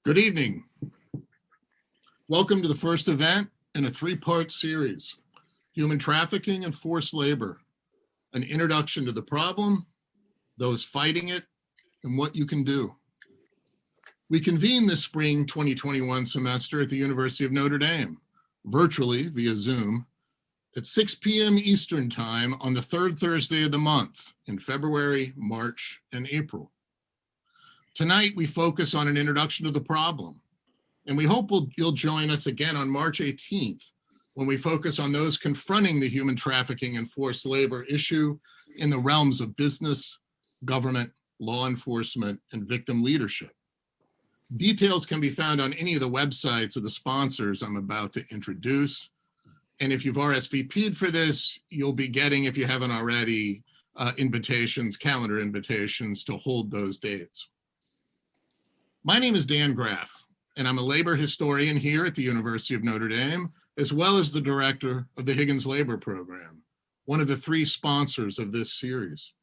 Good evening. Welcome to the first event in a three-part series, Human Trafficking and Forced Labor, an introduction to the problem, those fighting it, and what you can do. We convened this spring 2021 semester at the University of Notre Dame, virtually via Zoom, at 6 p.m. Eastern Time on the third Thursday of the month in February, March, and April. Tonight, we focus on an introduction to the problem, and we hope you'll join us again on March 18th when we focus on those confronting the human trafficking and forced labor issue in the realms of business, government, law enforcement, and victim leadership. Details can be found on any of the websites of the sponsors I'm about to introduce. And if you've RSVP'd for this, you'll be getting, if you haven't already, calendar invitations to hold those dates. My name is Dan Graff, and I'm a labor historian here at the University of Notre Dame, as well as the director of the Higgins Labor Program, one of the three sponsors of this series.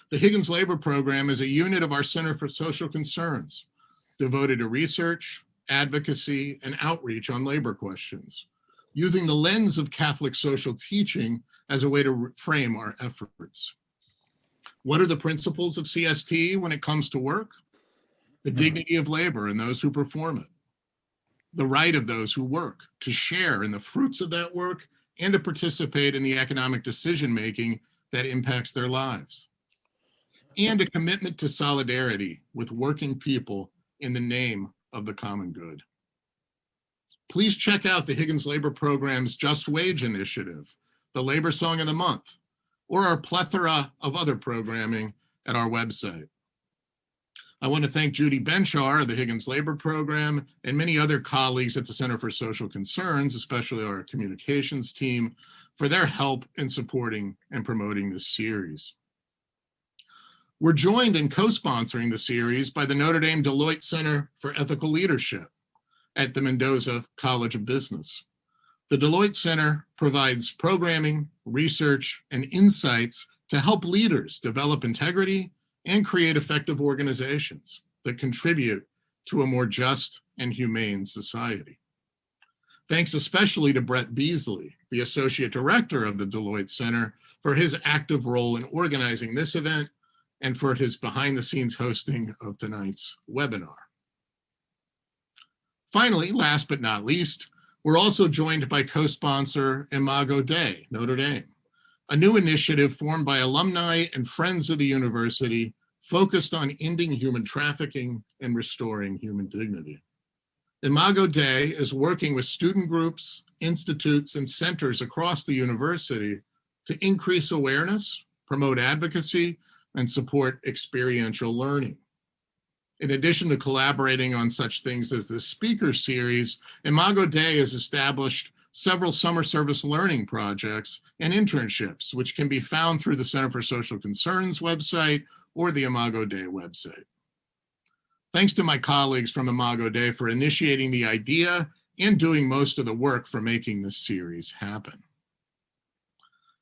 The Higgins Labor Program is a unit of our Center for Social Concerns, devoted to research, advocacy, and outreach on labor questions, using the lens of Catholic social teaching as a way to frame our efforts. What are the principles of CST when it comes to work? The dignity of labor and those who perform it. The right of those who work to share in the fruits of that work and to participate in the economic decision-making that impacts their lives. And a commitment to solidarity with working people in the name of the common good. Please check out the Higgins Labor Program's Just Wage Initiative, the Labor Song of the Month, or our plethora of other programming at our website. I want to thank Judy Benchar of the Higgins Labor Program and many other colleagues at the Center for Social Concerns, especially our communications team, for their help in supporting and promoting this series. We're joined in co-sponsoring the series by the Notre Dame Deloitte Center for Ethical Leadership at the Mendoza College of Business. The Deloitte Center provides programming, research, and insights to help leaders develop integrity and create effective organizations that contribute to a more just and humane society. Thanks especially to Brett Beasley, the Associate Director of the Deloitte Center, for his active role in organizing this event and for his behind-the-scenes hosting of tonight's webinar. Finally, last but not least, we're also joined by co-sponsor Imago Dei, Notre Dame, a new initiative formed by alumni and friends of the university focused on ending human trafficking and restoring human dignity. Imago Dei is working with student groups, institutes, and centers across the university to increase awareness, promote advocacy, and support experiential learning. In addition to collaborating on such things as this speaker series, Imago Dei has established several summer service learning projects and internships, which can be found through the Center for Social Concerns website or the Imago Dei website. Thanks to my colleagues from Imago Dei for initiating the idea and doing most of the work for making this series happen.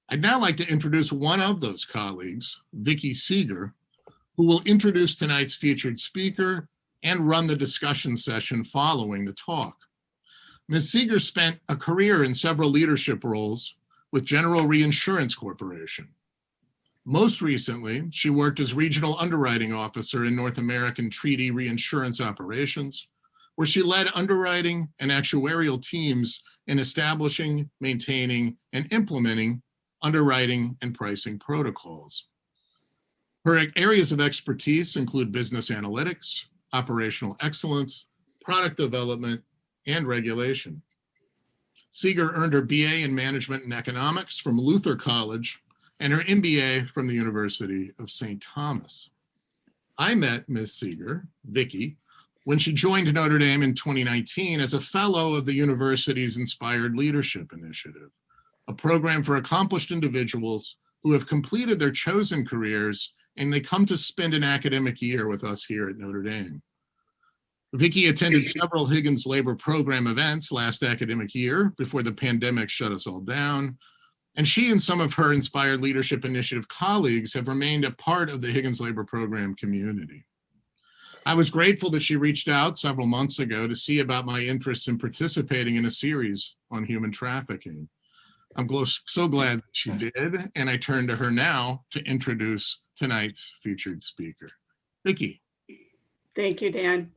I'd now like to introduce one of those colleagues, Vicki Seeger, who will introduce tonight's featured speaker and run the discussion session following the talk. Ms. Seeger spent a career in several leadership roles with General Reinsurance Corporation. Most recently, she worked as Regional Underwriting Officer in North American Treaty Reinsurance Operations, where she led underwriting and actuarial teams in establishing, maintaining, and implementing underwriting and pricing protocols. Her areas of expertise include business analytics, operational excellence, product development, and regulation. Seeger earned her BA in Management and Economics from Luther College and her MBA from the University of St. Thomas. I met Ms. Seeger, Vicki, when she joined Notre Dame in 2019 as a fellow of the university's Inspired Leadership Initiative, a program for accomplished individuals who have completed their chosen careers and they come to spend an academic year with us here at Notre Dame. Vicki attended several Higgins Labor Program events last academic year before the pandemic shut us all down, and she and some of her Inspired Leadership Initiative colleagues have remained a part of the Higgins Labor Program community. I was grateful that she reached out several months ago to see about my interest in participating in a series on human trafficking. I'm so glad that she did, and I turn to her now to introduce tonight's featured speaker. Vicki. Thank you, Dan.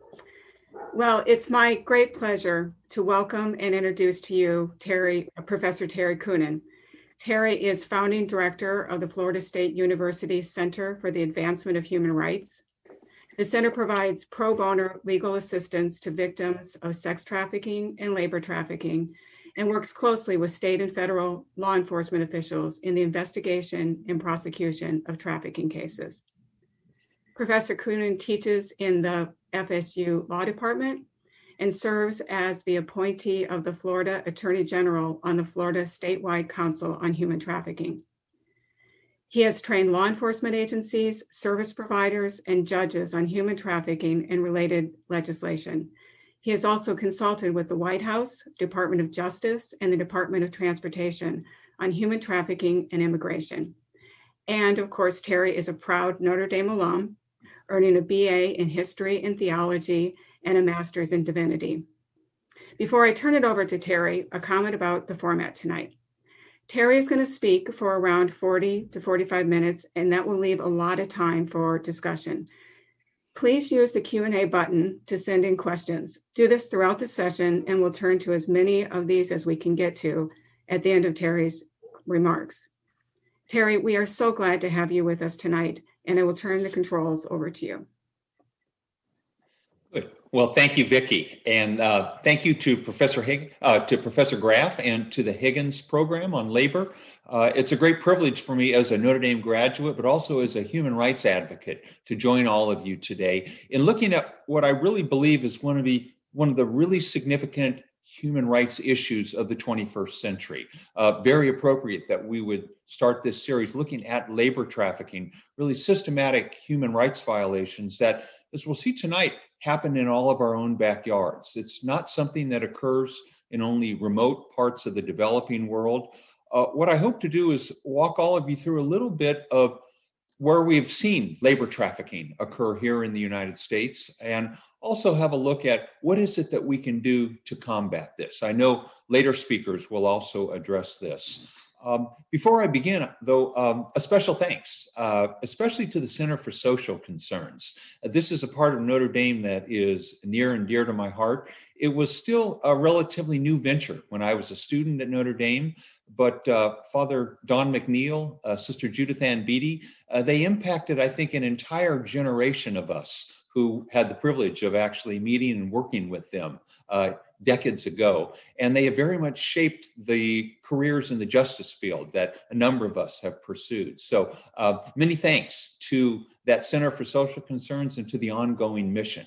Well, it's my great pleasure to welcome and introduce to you Professor Terry Coonan. Terry is founding director of the Florida State University Center for the Advancement of Human Rights. The center provides pro bono legal assistance to victims of sex trafficking and labor trafficking, and works closely with state and federal law enforcement officials in the investigation and prosecution of trafficking cases. Professor Coonan teaches in the FSU Law Department and serves as the appointee of the Florida Attorney General on the Florida Statewide Council on Human Trafficking. He has trained law enforcement agencies, service providers, and judges on human trafficking and related legislation. He has also consulted with the White House, Department of Justice, and the Department of Transportation on human trafficking and immigration. And of course, Terry is a proud Notre Dame alum, earning a BA in History and Theology and a Master's in Divinity. Before I turn it over to Terry, a comment about the format tonight. Terry is going to speak for around 40 to 45 minutes, and that will leave a lot of time for discussion. Please use the Q&A button to send in questions. Do this throughout the session, and we'll turn to as many of these as we can get to at the end of Terry's remarks. Terry, we are so glad to have you with us tonight, and I will turn the controls over to you. Good. Well, thank you, Vicki, and thank you to Professor Graff and to the Higgins Program on labor. It's a great privilege for me as a Notre Dame graduate, but also as a human rights advocate to join all of you today in looking at what I really believe is going to be one of the really significant human rights issues of the 21st century. Very appropriate that we would start this series looking at labor trafficking, really systematic human rights violations that, as we'll see tonight, happen in all of our own backyards. It's not something that occurs in only remote parts of the developing world. What I hope to do is walk all of you through a little bit of where we've seen labor trafficking occur here in the United States, and also have a look at what is it that we can do to combat this. I know later speakers will also address this. Before I begin, though, a special thanks, especially to the Center for Social Concerns. This is a part of Notre Dame that is near and dear to my heart. It was still a relatively new venture when I was a student at Notre Dame, but Father Don McNeil, Sister Judith Ann Beatty, they impacted, I think, an entire generation of us who had the privilege of actually meeting and working with them decades ago. And they have very much shaped the careers in the justice field that a number of us have pursued. So many thanks to that Center for Social Concerns and to the ongoing mission.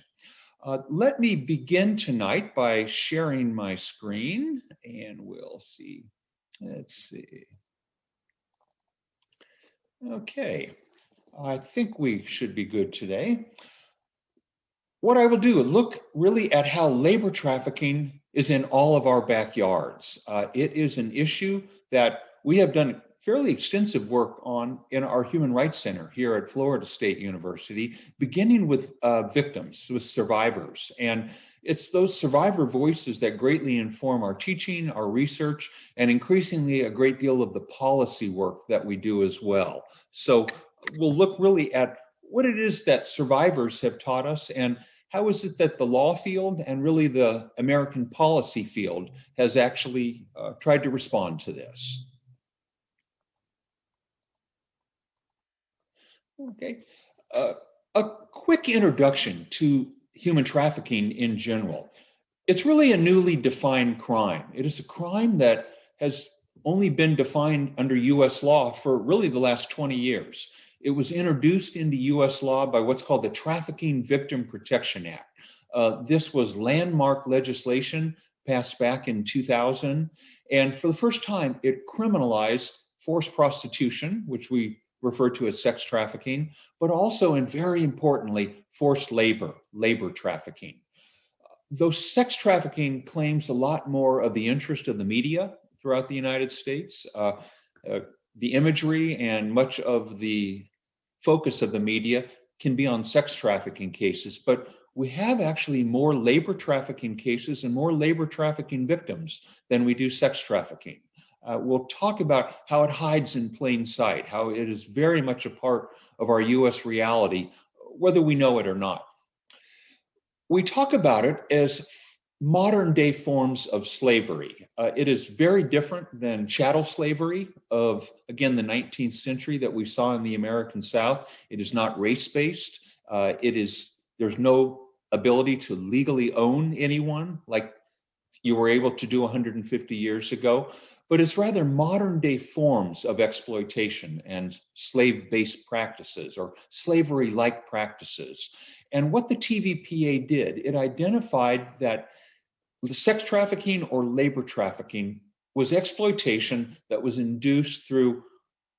Let me begin tonight by sharing my screen, and we'll see. Let's see. Okay, I think we should be good today. What I will do is look really at how labor trafficking is in all of our backyards. It is an issue that we have done fairly extensive work on in our Human Rights Center here at Florida State University, beginning with victims, with survivors. And it's those survivor voices that greatly inform our teaching, our research, and increasingly a great deal of the policy work that we do as well. So we'll look really at what it is that survivors have taught us, and how is it that the law field and really the American policy field has actually tried to respond to this. Okay, a quick introduction to human trafficking in general. It's really a newly defined crime. It is a crime that has only been defined under US law for really the last 20 years. It was introduced into US law by what's called the Trafficking Victim Protection Act. This was landmark legislation passed back in 2000. And for the first time, it criminalized forced prostitution, which we refer to as sex trafficking, but also, and very importantly, forced labor trafficking. Though sex trafficking claims a lot more of the interest of the media throughout the United States, the imagery and much of the focus of the media can be on sex trafficking cases, but we have actually more labor trafficking cases and more labor trafficking victims than we do sex trafficking. We'll talk about how it hides in plain sight, how it is very much a part of our US reality, whether we know it or not. We talk about it as modern day forms of slavery. It is very different than chattel slavery of, again, the 19th century that we saw in the American South. It is not race-based. There's no ability to legally own anyone like you were able to do 150 years ago, but it's rather modern day forms of exploitation and slave-based practices or slavery-like practices. And what the TVPA did, it identified that the sex trafficking or labor trafficking was exploitation that was induced through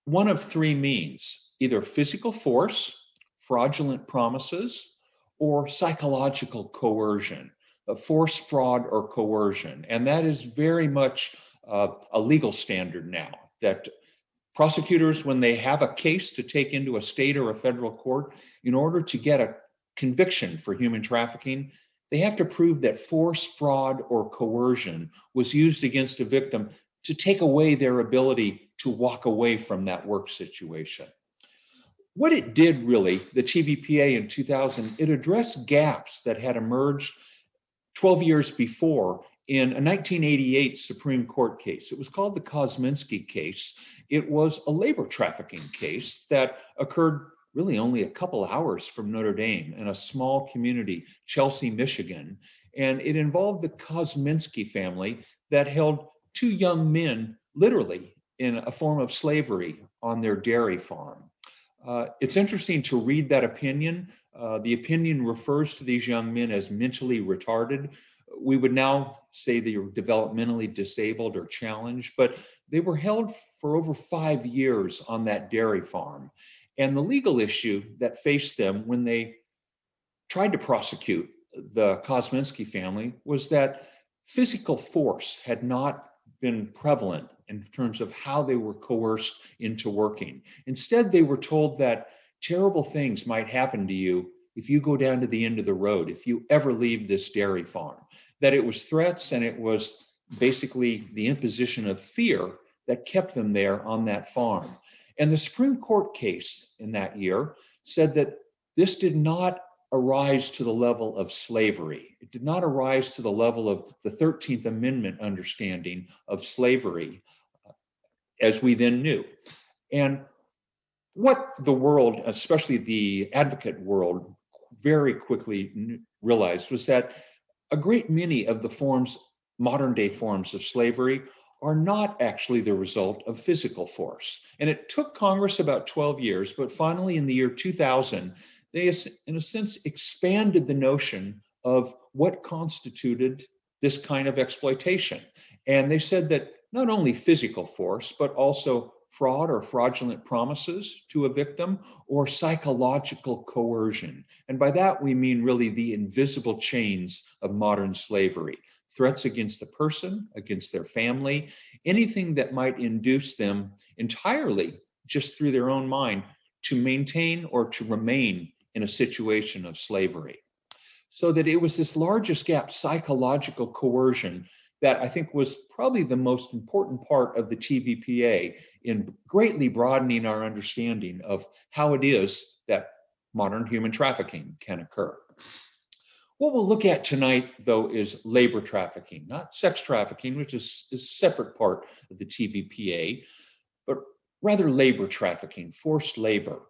one of three means: either physical force, fraudulent promises, or psychological coercion, force, fraud, or coercion. And that is very much a legal standard now, that prosecutors, when they have a case to take into a state or a federal court, in order to get a conviction for human trafficking, they have to prove that force, fraud, or coercion was used against a victim to take away their ability to walk away from that work situation. What it did really, the TVPA in 2000, it addressed gaps that had emerged 12 years before in a 1988 Supreme Court case. It was called the Kosminski case. It was a labor trafficking case that occurred really only a couple hours from Notre Dame in a small community, Chelsea, Michigan. And it involved the Kosminski family that held two young men literally in a form of slavery on their dairy farm. It's interesting to read that opinion. The opinion refers to these young men as mentally retarded. We would now say they were developmentally disabled or challenged, but they were held for over 5 years on that dairy farm. And the legal issue that faced them when they tried to prosecute the Kosminski family was that physical force had not been prevalent in terms of how they were coerced into working. Instead, they were told that terrible things might happen to you if you go down to the end of the road, if you ever leave this dairy farm, that it was threats and it was basically the imposition of fear that kept them there on that farm. And the Supreme Court case in that year said that this did not arise to the level of slavery. It did not arise to the level of the 13th Amendment understanding of slavery as we then knew. And what the world, especially the advocate world, very quickly realized was that a great many of the modern day forms of slavery are not actually the result of physical force. And it took Congress about 12 years, but finally in the year 2000, they, in a sense, expanded the notion of what constituted this kind of exploitation. And they said that not only physical force, but also fraud or fraudulent promises to a victim or psychological coercion. And by that, we mean really the invisible chains of modern slavery. Threats against the person, against their family, anything that might induce them entirely just through their own mind to maintain or to remain in a situation of slavery. So that it was this largest gap, psychological coercion, that I think was probably the most important part of the TVPA in greatly broadening our understanding of how it is that modern human trafficking can occur. What we'll look at tonight, though, is labor trafficking, not sex trafficking, which is a separate part of the TVPA, but rather labor trafficking, forced labor.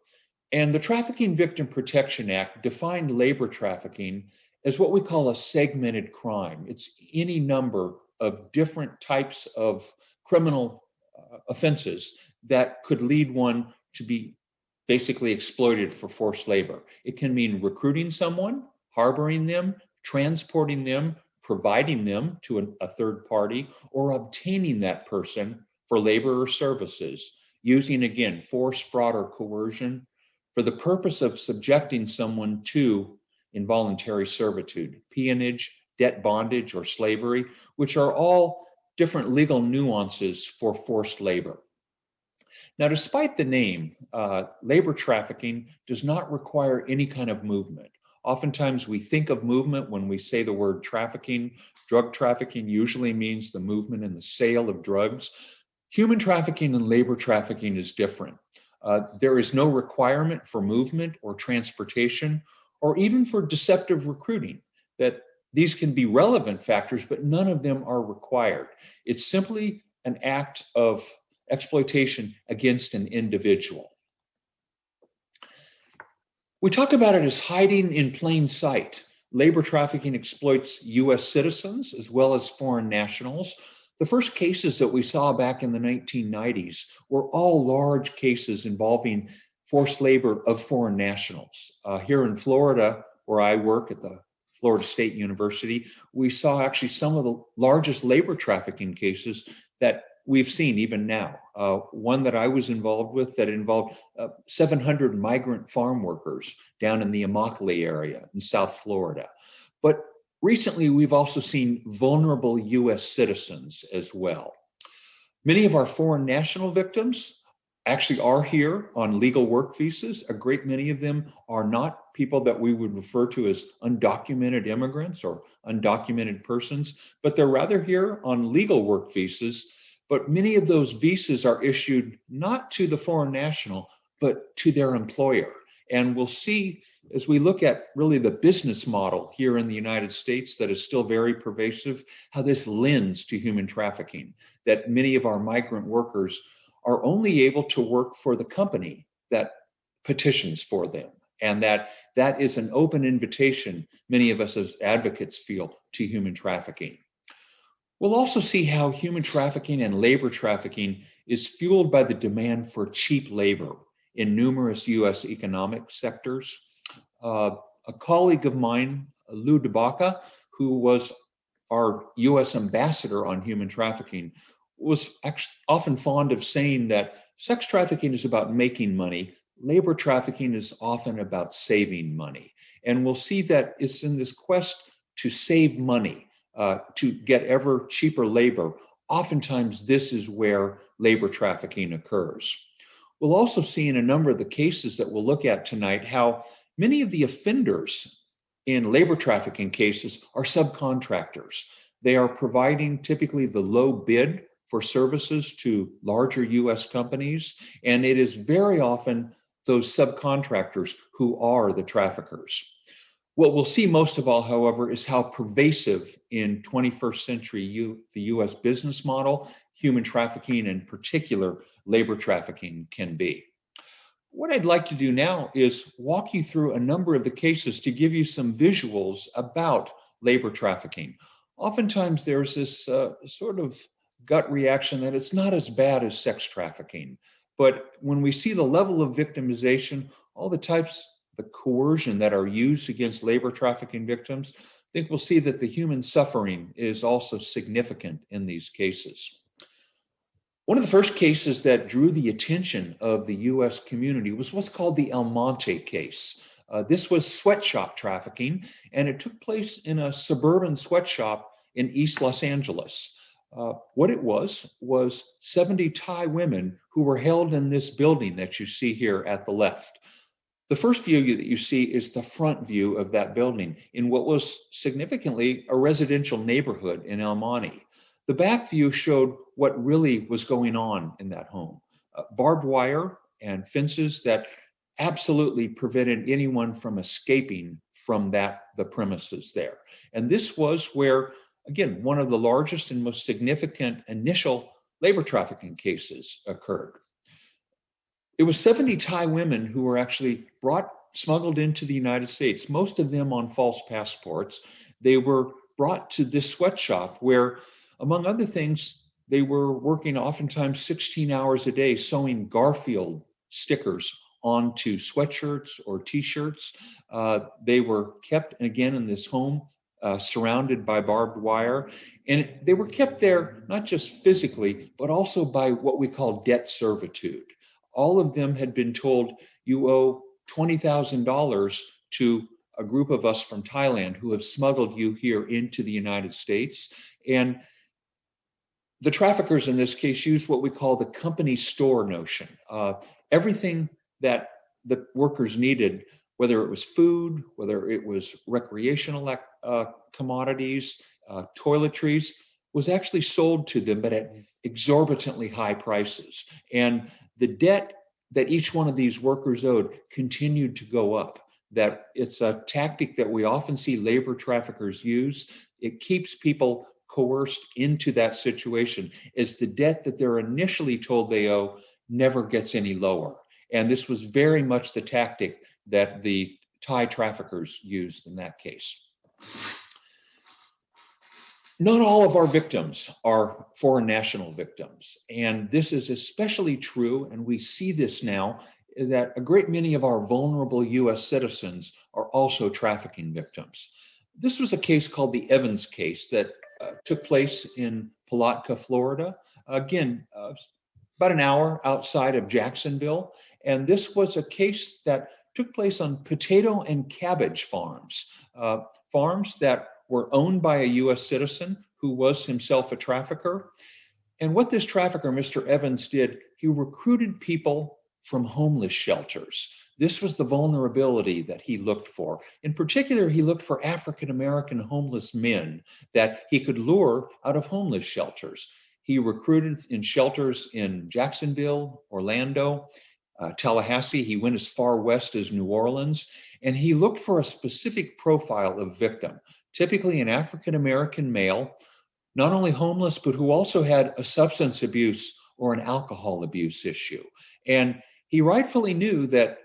And the Trafficking Victim Protection Act defined labor trafficking as what we call a segmented crime. It's any number of different types of criminal offenses that could lead one to be basically exploited for forced labor. It can mean recruiting someone, harboring them, transporting them, providing them to a third party, or obtaining that person for labor or services, using, again, force, fraud, or coercion for the purpose of subjecting someone to involuntary servitude, peonage, debt bondage, or slavery, which are all different legal nuances for forced labor. Now, despite the name, labor trafficking does not require any kind of movement. Oftentimes we think of movement when we say the word trafficking. Drug trafficking usually means the movement and the sale of drugs. Human trafficking and labor trafficking is different. There is no requirement for movement or transportation or even for deceptive recruiting. That these can be relevant factors, but none of them are required. It's simply an act of exploitation against an individual. We talk about it as hiding in plain sight. Labor trafficking exploits US citizens as well as foreign nationals. The first cases that we saw back in the 1990s were all large cases involving forced labor of foreign nationals. Here in Florida, where I work at the Florida State University, we saw actually some of the largest labor trafficking cases that we've seen even now. One that I was involved with that involved 700 migrant farm workers down in the Immokalee area in South Florida. But recently, we've also seen vulnerable US citizens as well. Many of our foreign national victims actually are here on legal work visas. A great many of them are not people that we would refer to as undocumented immigrants or undocumented persons, but they're rather here on legal work visas. But many of those visas are issued not to the foreign national, but to their employer. And we'll see as we look at really the business model here in the United States that is still very pervasive, how this lends to human trafficking, that many of our migrant workers are only able to work for the company that petitions for them. And that is an open invitation, many of us as advocates feel, to human trafficking. We'll also see how human trafficking and labor trafficking is fueled by the demand for cheap labor in numerous US economic sectors. A colleague of mine, Lou DeBaca, who was our US ambassador on human trafficking, was actually often fond of saying that sex trafficking is about making money, labor trafficking is often about saving money. And we'll see that it's in this quest to save money, to get ever cheaper labor. Oftentimes, this is where labor trafficking occurs. We'll also see in a number of the cases that we'll look at tonight how many of the offenders in labor trafficking cases are subcontractors. They are providing typically the low bid for services to larger US companies, and it is very often those subcontractors who are the traffickers. What we'll see most of all, however, is how pervasive in 21st century the US business model, human trafficking, and in particular labor trafficking can be. What I'd like to do now is walk you through a number of the cases to give you some visuals about labor trafficking. Oftentimes there's this sort of gut reaction that it's not as bad as sex trafficking. But when we see the level of victimization, all the types, the coercion that are used against labor trafficking victims, I think we'll see that the human suffering is also significant in these cases. One of the first cases that drew the attention of the US community was what's called the El Monte case. This was sweatshop trafficking, and it took place in a suburban sweatshop in East Los Angeles. What it was 70 Thai women who were held in this building that you see here at the left. The first view that you see is the front view of that building in what was significantly a residential neighborhood in El Monte. The back view showed what really was going on in that home. Barbed wire and fences that absolutely prevented anyone from escaping from the premises there. And this was where, again, one of the largest and most significant initial labor trafficking cases occurred. It was 70 Thai women who were actually smuggled into the United States, most of them on false passports. They were brought to this sweatshop where, among other things, they were working oftentimes 16 hours a day sewing Garfield stickers onto sweatshirts or t-shirts. They were kept again in this home surrounded by barbed wire. And they were kept there not just physically, but also by what we call debt servitude. All of them had been told, you owe $20,000 to a group of us from Thailand who have smuggled you here into the United States. And The traffickers in this case used what we call the company store notion. Everything that the workers needed, whether it was food, whether it was recreational commodities, toiletries, was actually sold to them, but at exorbitantly high prices. And the debt that each one of these workers owed continued to go up. That it's a tactic that we often see labor traffickers use. It keeps people coerced into that situation as the debt that they're initially told they owe never gets any lower. And this was very much the tactic that the Thai traffickers used in that case. Not all of our victims are foreign national victims. And this is especially true, and we see this now, is that a great many of our vulnerable US citizens are also trafficking victims. This was a case called the Evans case that took place in Palatka, Florida. Again, about an hour outside of Jacksonville. And this was a case that took place on potato and cabbage farms, farms that were owned by a US citizen who was himself a trafficker. And what this trafficker, Mr. Evans, did, he recruited people from homeless shelters. This was the vulnerability that he looked for. In particular, he looked for African-American homeless men that he could lure out of homeless shelters. He recruited in shelters in Jacksonville, Orlando, Tallahassee. He went as far west as New Orleans, and he looked for a specific profile of victim, typically an African-American male, not only homeless, but who also had a substance abuse or an alcohol abuse issue. And he rightfully knew that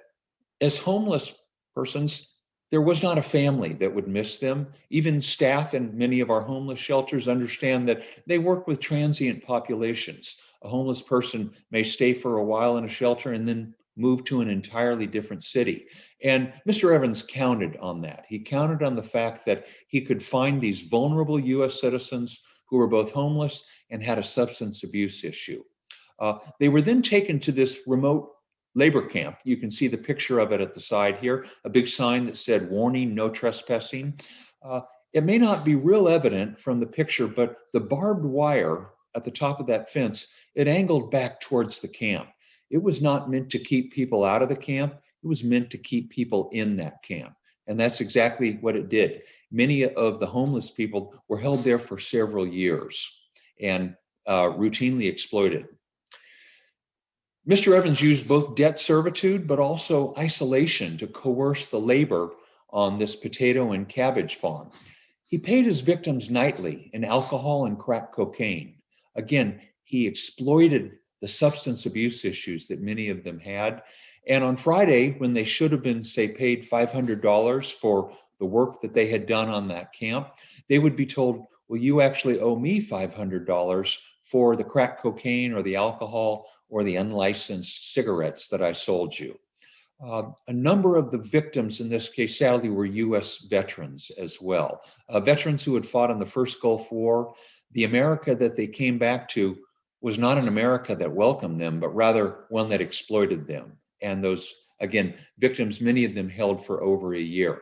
as homeless persons, there was not a family that would miss them. Even staff in many of our homeless shelters understand that they work with transient populations. A homeless person may stay for a while in a shelter and then move to an entirely different city. And Mr. Evans counted on that. He counted on the fact that he could find these vulnerable US citizens who were both homeless and had a substance abuse issue. They were then taken to this remote labor camp. You can see the picture of it at the side here, a big sign that said, "Warning, no trespassing." It may not be real evident from the picture, but the barbed wire at the top of that fence, it angled back towards the camp. It was not meant to keep people out of the camp. It was meant to keep people in that camp. And that's exactly what it did. Many of the homeless people were held there for several years and routinely exploited. Mr. Evans used both debt servitude, but also isolation to coerce the labor on this potato and cabbage farm. He paid his victims nightly in alcohol and crack cocaine. Again, he exploited the substance abuse issues that many of them had. And on Friday, when they should have been, say, paid $500 for the work that they had done on that camp, they would be told, well, you actually owe me $500 for the crack cocaine or the alcohol or the unlicensed cigarettes that I sold you. A number of the victims in this case, sadly, were US veterans as well. Veterans who had fought in the first Gulf War. The America that they came back to was not an America that welcomed them, but rather one that exploited them. And those, again, victims, many of them held for over a year.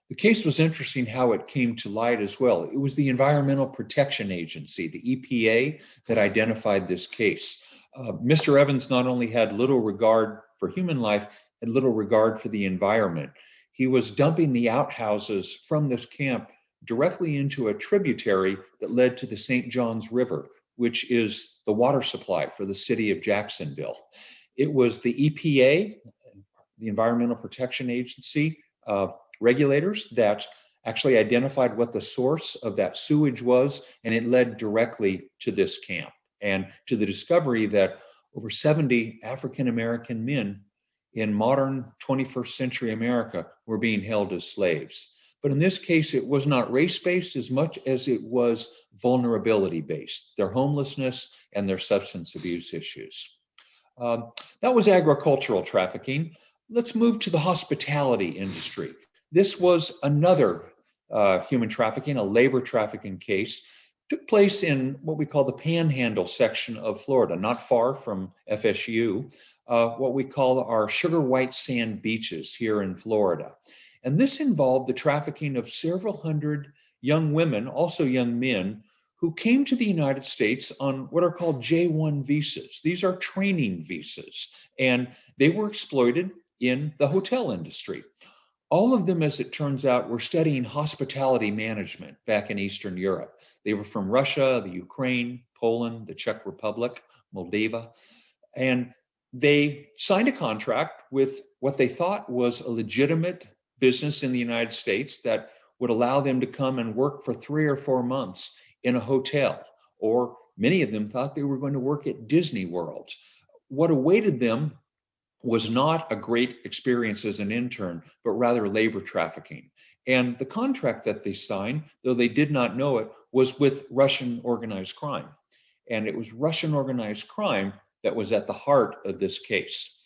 The case was interesting how it came to light as well. It was the Environmental Protection Agency, the EPA, that identified this case. Mr. Evans not only had little regard for human life, had little regard for the environment. He was dumping the outhouses from this camp directly into a tributary that led to the St. Johns River, which is the water supply for the city of Jacksonville. It was the EPA, the Environmental Protection Agency, regulators that actually identified what the source of that sewage was, and it led directly to this camp and to the discovery that over 70 African-American men in modern 21st century America were being held as slaves. But in this case, it was not race-based as much as it was vulnerability-based, their homelessness and their substance abuse issues. That was agricultural trafficking. Let's move to the hospitality industry. This was another human trafficking, a labor trafficking case. Took place in what we call the Panhandle section of Florida, not far from FSU, what we call our sugar white sand beaches here in Florida. And this involved the trafficking of several hundred young women, also young men, who came to the United States on what are called J-1 visas. These are training visas, and they were exploited in the hotel industry. All of them, as it turns out, were studying hospitality management back in Eastern Europe. They were from Russia, the Ukraine, Poland, the Czech Republic, Moldova, and they signed a contract with what they thought was a legitimate business in the United States that would allow them to come and work for 3 or 4 months in a hotel, or many of them thought they were going to work at Disney World. What awaited them was not a great experience as an intern, but rather labor trafficking. And the contract that they signed, though they did not know it, was with Russian organized crime. And it was Russian organized crime that was at the heart of this case.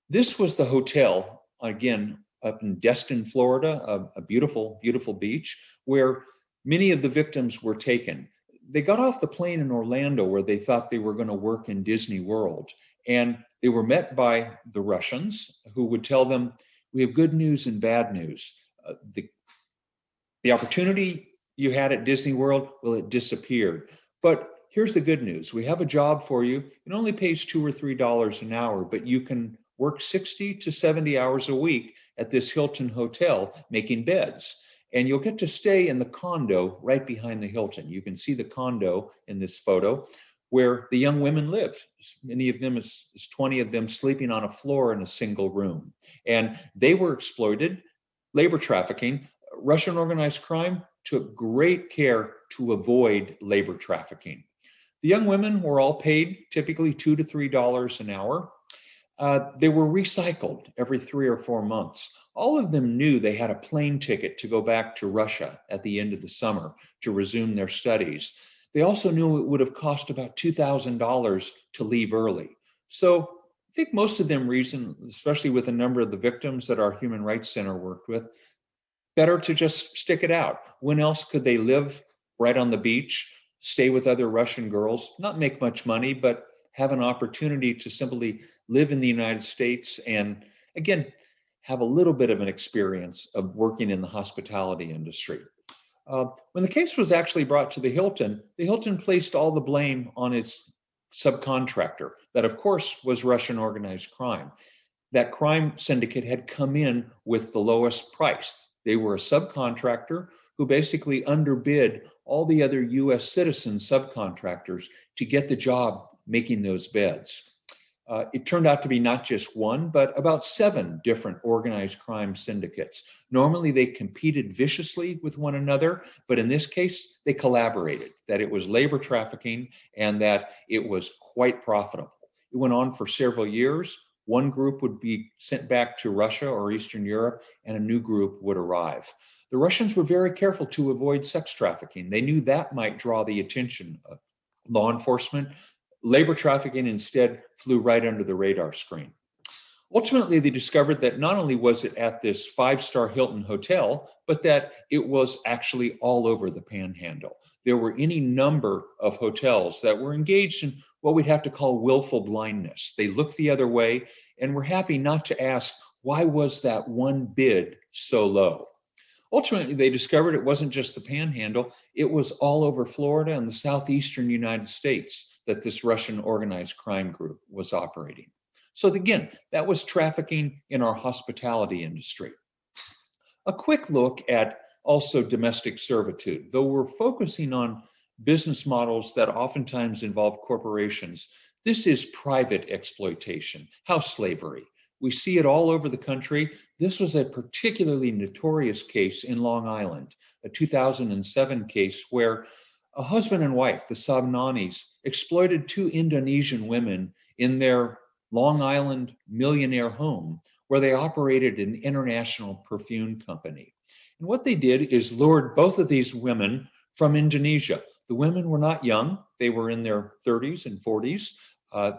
This was the hotel, again, up in Destin, Florida, a beautiful, beautiful beach, where many of the victims were taken. They got off the plane in Orlando where they thought they were going to work in Disney World. And they were met by the Russians, who would tell them, we have good news and bad news. The opportunity you had at Disney World, well, it disappeared. But here's the good news. We have a job for you. It only pays $2 or $3 an hour, but you can work 60 to 70 hours a week at this Hilton hotel making beds. And you'll get to stay in the condo right behind the Hilton. You can see the condo in this photo where the young women lived. Many of them, as 20 of them, sleeping on a floor in a single room. And they were exploited, labor trafficking. Russian organized crime took great care to avoid labor trafficking. The young women were all paid typically $2 to $3 an hour. They were recycled every 3 or 4 months. All of them knew they had a plane ticket to go back to Russia at the end of the summer to resume their studies. They also knew it would have cost about $2,000 to leave early. So I think most of them reasoned, especially with a number of the victims that our Human Rights Center worked with, better to just stick it out. When else could they live right on the beach, stay with other Russian girls, not make much money, but have an opportunity to simply live in the United States and, again, have a little bit of an experience of working in the hospitality industry. When the case was actually brought to the Hilton placed all the blame on its subcontractor, that of course was Russian organized crime. That crime syndicate had come in with the lowest price. They were a subcontractor who basically underbid all the other US citizen subcontractors to get the job making those beds. It turned out to be not just one, but about 7 different organized crime syndicates. Normally they competed viciously with one another, but in this case, they collaborated, that it was labor trafficking and that it was quite profitable. It went on for several years. One group would be sent back to Russia or Eastern Europe, and a new group would arrive. The Russians were very careful to avoid sex trafficking. They knew that might draw the attention of law enforcement. Labor trafficking instead flew right under the radar screen. Ultimately, they discovered that not only was it at this 5-star Hilton hotel, but that it was actually all over the Panhandle. There were any number of hotels that were engaged in what we'd have to call willful blindness. They looked the other way and were happy not to ask, why was that one bid so low? Ultimately, they discovered it wasn't just the Panhandle, it was all over Florida and the southeastern United States that this Russian organized crime group was operating. So again, that was trafficking in our hospitality industry. A quick look at also domestic servitude. Though we're focusing on business models that oftentimes involve corporations, this is private exploitation, house slavery. We see it all over the country. This was a particularly notorious case in Long Island, a 2007 case where a husband and wife, the Sabnanis, exploited 2 Indonesian women in their Long Island millionaire home, where they operated an international perfume company. And what they did is lured both of these women from Indonesia. The women were not young. They were in their 30s and 40s.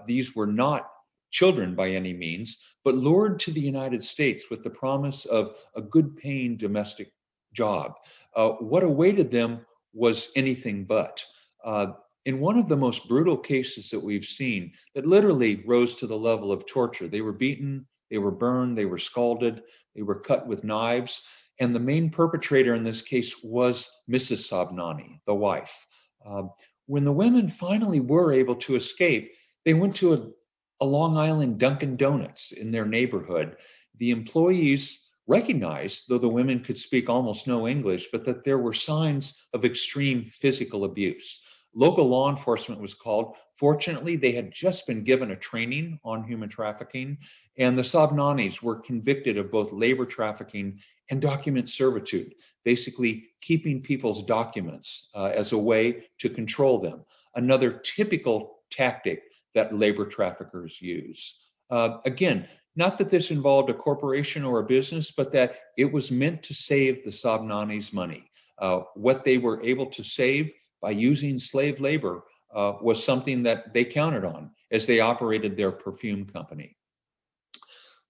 These were not children by any means, but lured to the United States with the promise of a good paying domestic job. What awaited them was anything but. In one of the most brutal cases that we've seen, that literally rose to the level of torture, they were beaten, they were burned, they were scalded, they were cut with knives. And the main perpetrator in this case was Mrs. Sabnani, the wife. When the women finally were able to escape, they went to a Long Island Dunkin' Donuts in their neighborhood. The employees recognized, though the women could speak almost no English, but that there were signs of extreme physical abuse. Local law enforcement was called. Fortunately, they had just been given a training on human trafficking, and the Sabnanis were convicted of both labor trafficking and document servitude, basically keeping people's documents as a way to control them. Another typical tactic that labor traffickers use. Again, not that this involved a corporation or a business, but that it was meant to save the Sabnanis money. What they were able to save by using slave labor was something that they counted on as they operated their perfume company.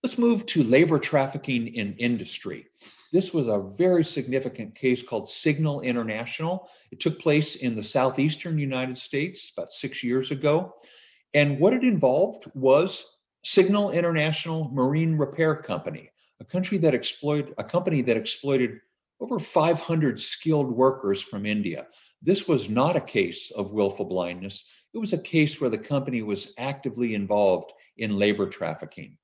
Let's move to labor trafficking in industry. This was a very significant case called Signal International. It took place in the southeastern United States about 6 years ago. And what it involved was Signal International Marine Repair Company, a company that exploited over 500 skilled workers from India. This was not a case of willful blindness. It was a case where the company was actively involved in labor trafficking.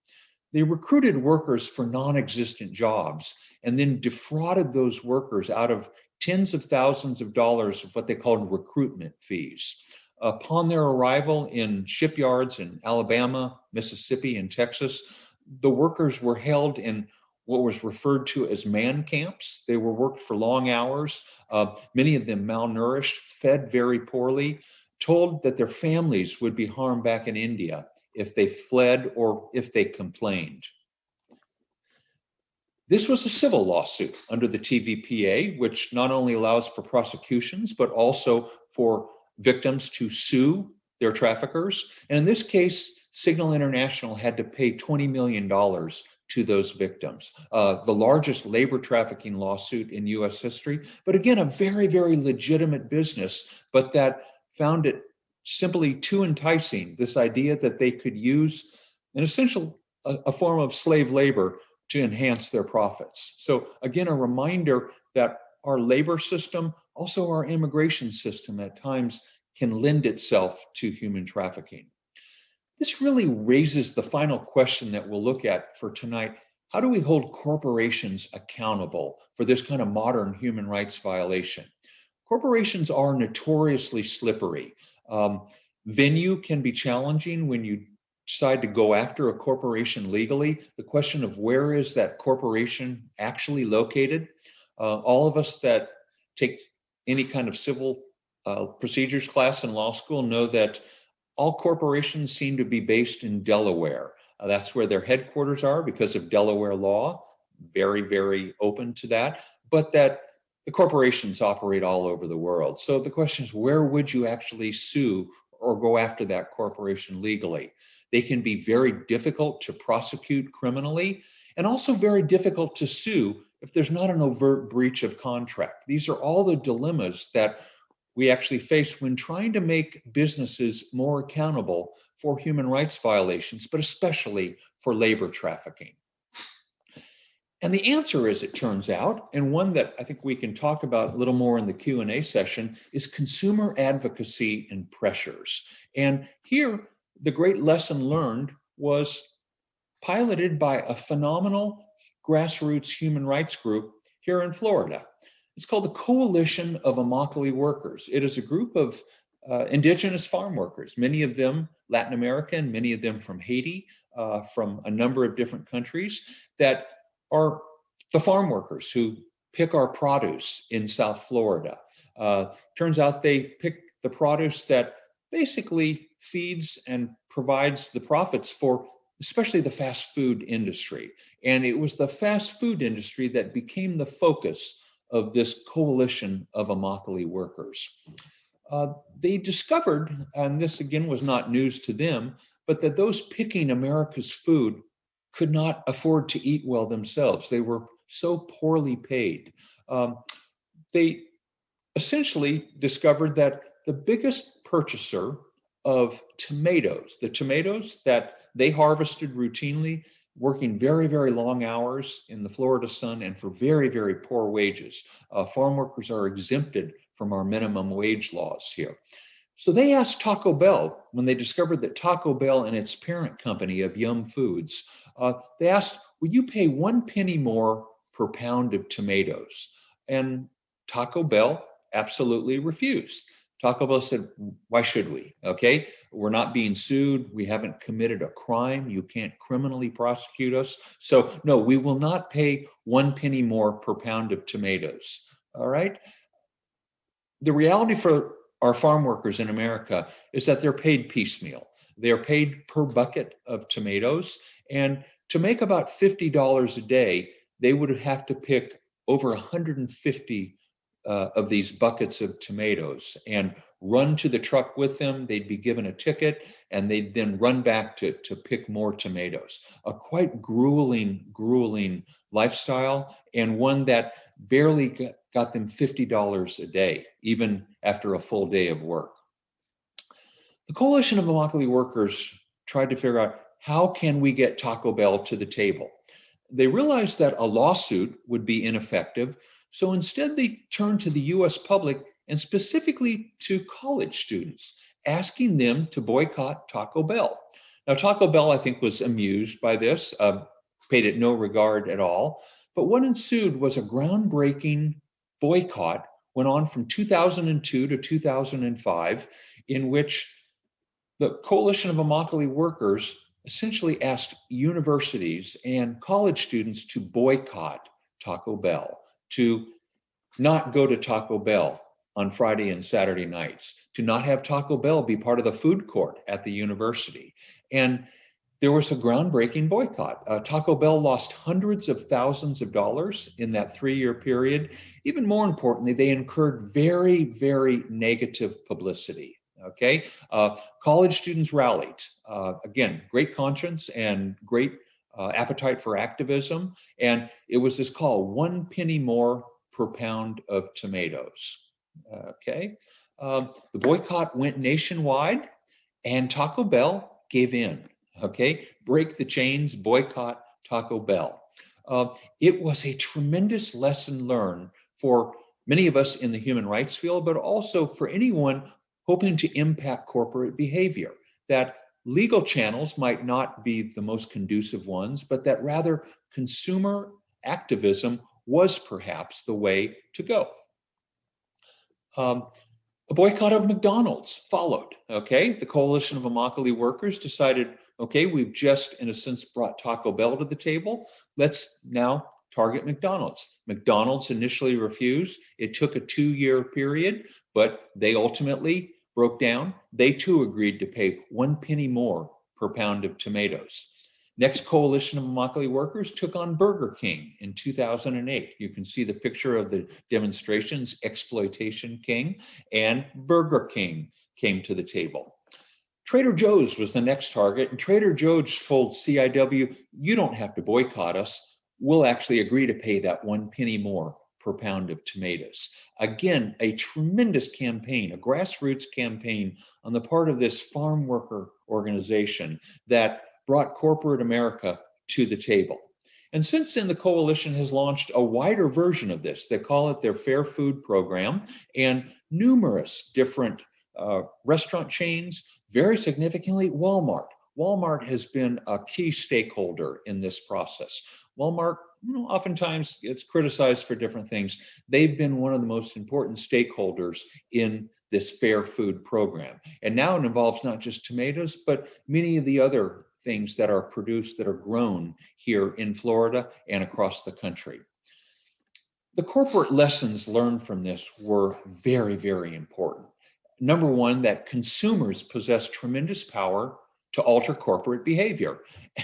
They recruited workers for non-existent jobs and then defrauded those workers out of tens of thousands of dollars of what they called recruitment fees. Upon their arrival in shipyards in Alabama, Mississippi, and Texas, the workers were held in what was referred to as man camps. They were worked for long hours, many of them malnourished, fed very poorly, told that their families would be harmed back in India if they fled or if they complained. This was a civil lawsuit under the TVPA, which not only allows for prosecutions, but also for victims to sue their traffickers. And in this case, Signal International had to pay $20 million to those victims. The largest labor trafficking lawsuit in US history, but again, a very, very legitimate business, but that found it simply too enticing, this idea that they could use a form of slave labor to enhance their profits. So again, a reminder that our labor system, also our immigration system at times can lend itself to human trafficking. This really raises the final question that we'll look at for tonight. How do we hold corporations accountable for this kind of modern human rights violation? Corporations are notoriously slippery. Venue can be challenging when you decide to go after a corporation legally. The question of where is that corporation actually located? All of us that take any kind of civil procedures class in law school know that all corporations seem to be based in Delaware. That's where their headquarters are because of Delaware law. Very, very open to that. But that the corporations operate all over the world. So the question is, where would you actually sue or go after that corporation legally? They can be very difficult to prosecute criminally and also very difficult to sue if there's not an overt breach of contract. These are all the dilemmas that we actually face when trying to make businesses more accountable for human rights violations, but especially for labor trafficking. And the answer, as it turns out, and one that I think we can talk about a little more in the Q&A session, is consumer advocacy and pressures. And here, the great lesson learned was piloted by a phenomenal grassroots human rights group here in Florida. It's called the Coalition of Immokalee Workers. It is a group of indigenous farm workers, many of them Latin American, many of them from Haiti, from a number of different countries, that are the farm workers who pick our produce in South Florida. Turns out they pick the produce that basically feeds and provides the profits for especially the fast food industry. And it was the fast food industry that became the focus of this coalition of Immokalee workers. They discovered, and this again was not news to them, but that those picking America's food could not afford to eat well themselves. They were so poorly paid. They essentially discovered that the biggest purchaser of tomatoes, the tomatoes that they harvested routinely, working very, very long hours in the Florida sun and for very, very poor wages. Farm workers are exempted from our minimum wage laws here. So they asked Taco Bell, when they discovered that Taco Bell and its parent company of Yum Foods, they asked, would you pay 1 penny more per pound of tomatoes? And Taco Bell absolutely refused. Taco Bell said, why should we? Okay, we're not being sued. We haven't committed a crime. You can't criminally prosecute us. So no, we will not pay 1 penny more per pound of tomatoes. All right. The reality for our farm workers in America is that they're paid piecemeal. They are paid per bucket of tomatoes. And to make about $50 a day, they would have to pick over 150 of these buckets of tomatoes and run to the truck with them. They'd be given a ticket and they'd then run back to pick more tomatoes. A quite grueling lifestyle, and one that barely got them $50 a day, even after a full day of work. The Coalition of Immokalee Workers tried to figure out, how can we get Taco Bell to the table? They realized that a lawsuit would be ineffective, so instead they turned to the US public and specifically to college students, asking them to boycott Taco Bell. Now, Taco Bell, I think, was amused by this, paid it no regard at all. But what ensued was a groundbreaking boycott, went on from 2002 to 2005, in which the Coalition of Immokalee Workers essentially asked universities and college students to boycott Taco Bell, to not go to Taco Bell on Friday and Saturday nights, to not have Taco Bell be part of the food court at the university. And there was a groundbreaking boycott. Taco Bell lost hundreds of thousands of dollars in that 3-year period. Even more importantly, they incurred very, very negative publicity. Okay, college students rallied. Again, great conscience and great appetite for activism. And it was this call, 1 penny more per pound of tomatoes. Okay, the boycott went nationwide and Taco Bell gave in. Okay, break the chains, boycott Taco Bell. It was a tremendous lesson learned for many of us in the human rights field, but also for anyone hoping to impact corporate behavior, that legal channels might not be the most conducive ones, but that rather consumer activism was perhaps the way to go. A boycott of McDonald's followed. Okay, the Coalition of Immokalee Workers decided, okay, we've just, in a sense, brought Taco Bell to the table. Let's now target McDonald's. McDonald's initially refused. It took a 2-year period, but they ultimately broke down. They too agreed to pay 1 penny more per pound of tomatoes. Next, Coalition of Immokalee Workers took on Burger King in 2008. You can see the picture of the demonstrations, Exploitation King, and Burger King came to the table. Trader Joe's was the next target, and Trader Joe's told CIW, you don't have to boycott us. We'll actually agree to pay that 1 penny more per pound of tomatoes. Again, a tremendous campaign, a grassroots campaign on the part of this farm worker organization that brought corporate America to the table. And since then, the coalition has launched a wider version of this. They call it their Fair Food Program, and numerous different restaurant chains, very significantly Walmart. Walmart has been a key stakeholder in this process. Walmart, oftentimes gets criticized for different things. They've been one of the most important stakeholders in this Fair Food Program. And now it involves not just tomatoes, but many of the other things that are produced, that are grown here in Florida and across the country. The corporate lessons learned from this were very, very important. Number one, that consumers possess tremendous power to alter corporate behavior.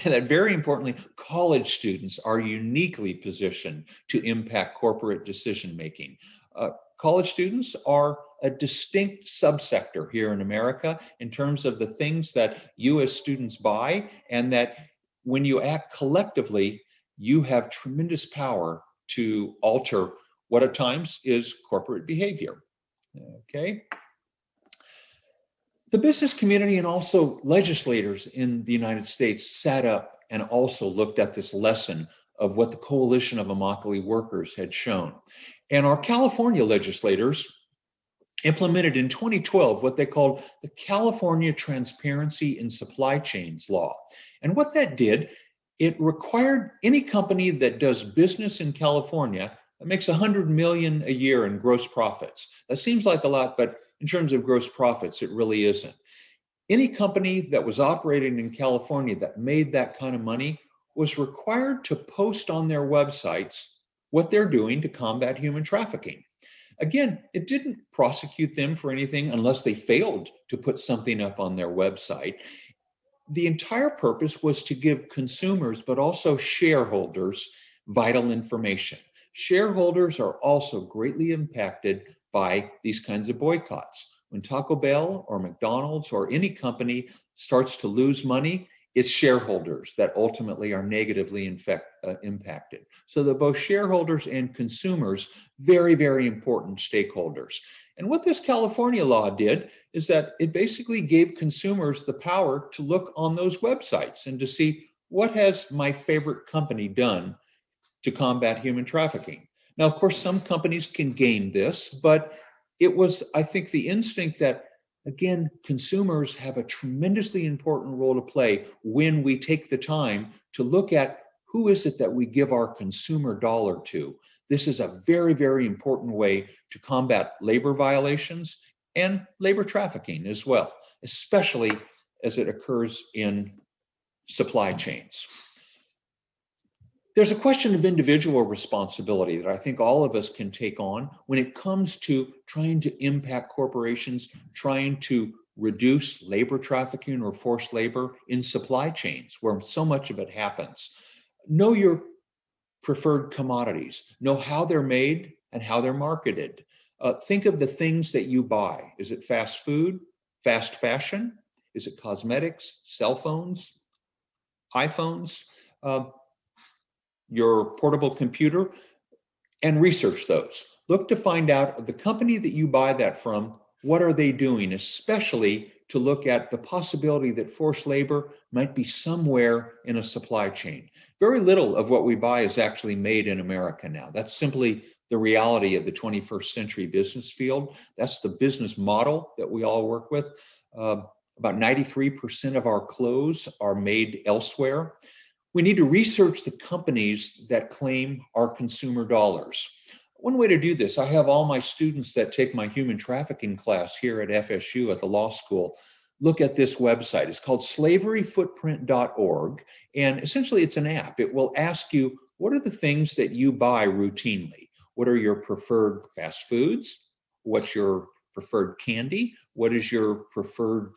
And that, very importantly, college students are uniquely positioned to impact corporate decision-making. College students are a distinct subsector here in America in terms of the things that you as students buy, and that when you act collectively, you have tremendous power to alter what at times is corporate behavior. Okay. The business community and also legislators in the United States sat up and also looked at this lesson of what the Coalition of Immokalee Workers had shown. And our California legislators implemented in 2012 what they called the California Transparency in Supply Chains Law. And what that did, it required any company that does business in California that makes $100 million a year in gross profits. That seems like a lot, but in terms of gross profits, it really isn't. Any company that was operating in California that made that kind of money was required to post on their websites what they're doing to combat human trafficking. Again, it didn't prosecute them for anything unless they failed to put something up on their website. The entire purpose was to give consumers, but also shareholders, vital information. Shareholders are also greatly impacted by these kinds of boycotts. When Taco Bell or McDonald's or any company starts to lose money, it's shareholders that ultimately are negatively impacted. So that both shareholders and consumers, very, very important stakeholders. And what this California law did is that it basically gave consumers the power to look on those websites and to see, what has my favorite company done to combat human trafficking? Now, of course, some companies can game this, but it was, I think, the instinct that, again, consumers have a tremendously important role to play when we take the time to look at who is it that we give our consumer dollar to. This is a very, very important way to combat labor violations and labor trafficking as well, especially as it occurs in supply chains. There's a question of individual responsibility that I think all of us can take on when it comes to trying to impact corporations, trying to reduce labor trafficking or forced labor in supply chains where so much of it happens. Know your preferred commodities, know how they're made and how they're marketed. Think of the things that you buy. Is it fast food, fast fashion? Is it cosmetics, cell phones, iPhones? Your portable computer, and research those. Look to find out the company that you buy that from, what are they doing, especially to look at the possibility that forced labor might be somewhere in a supply chain. Very little of what we buy is actually made in America now. That's simply the reality of the 21st century business field. That's the business model that we all work with. About 93% of our clothes are made elsewhere. We need to research the companies that claim our consumer dollars. One way to do this, I have all my students that take my human trafficking class here at FSU at the law school look at this website. It's called slaveryfootprint.org, and essentially it's an app. It will ask you, what are the things that you buy routinely? What are your preferred fast foods? What's your preferred candy? What is your preferred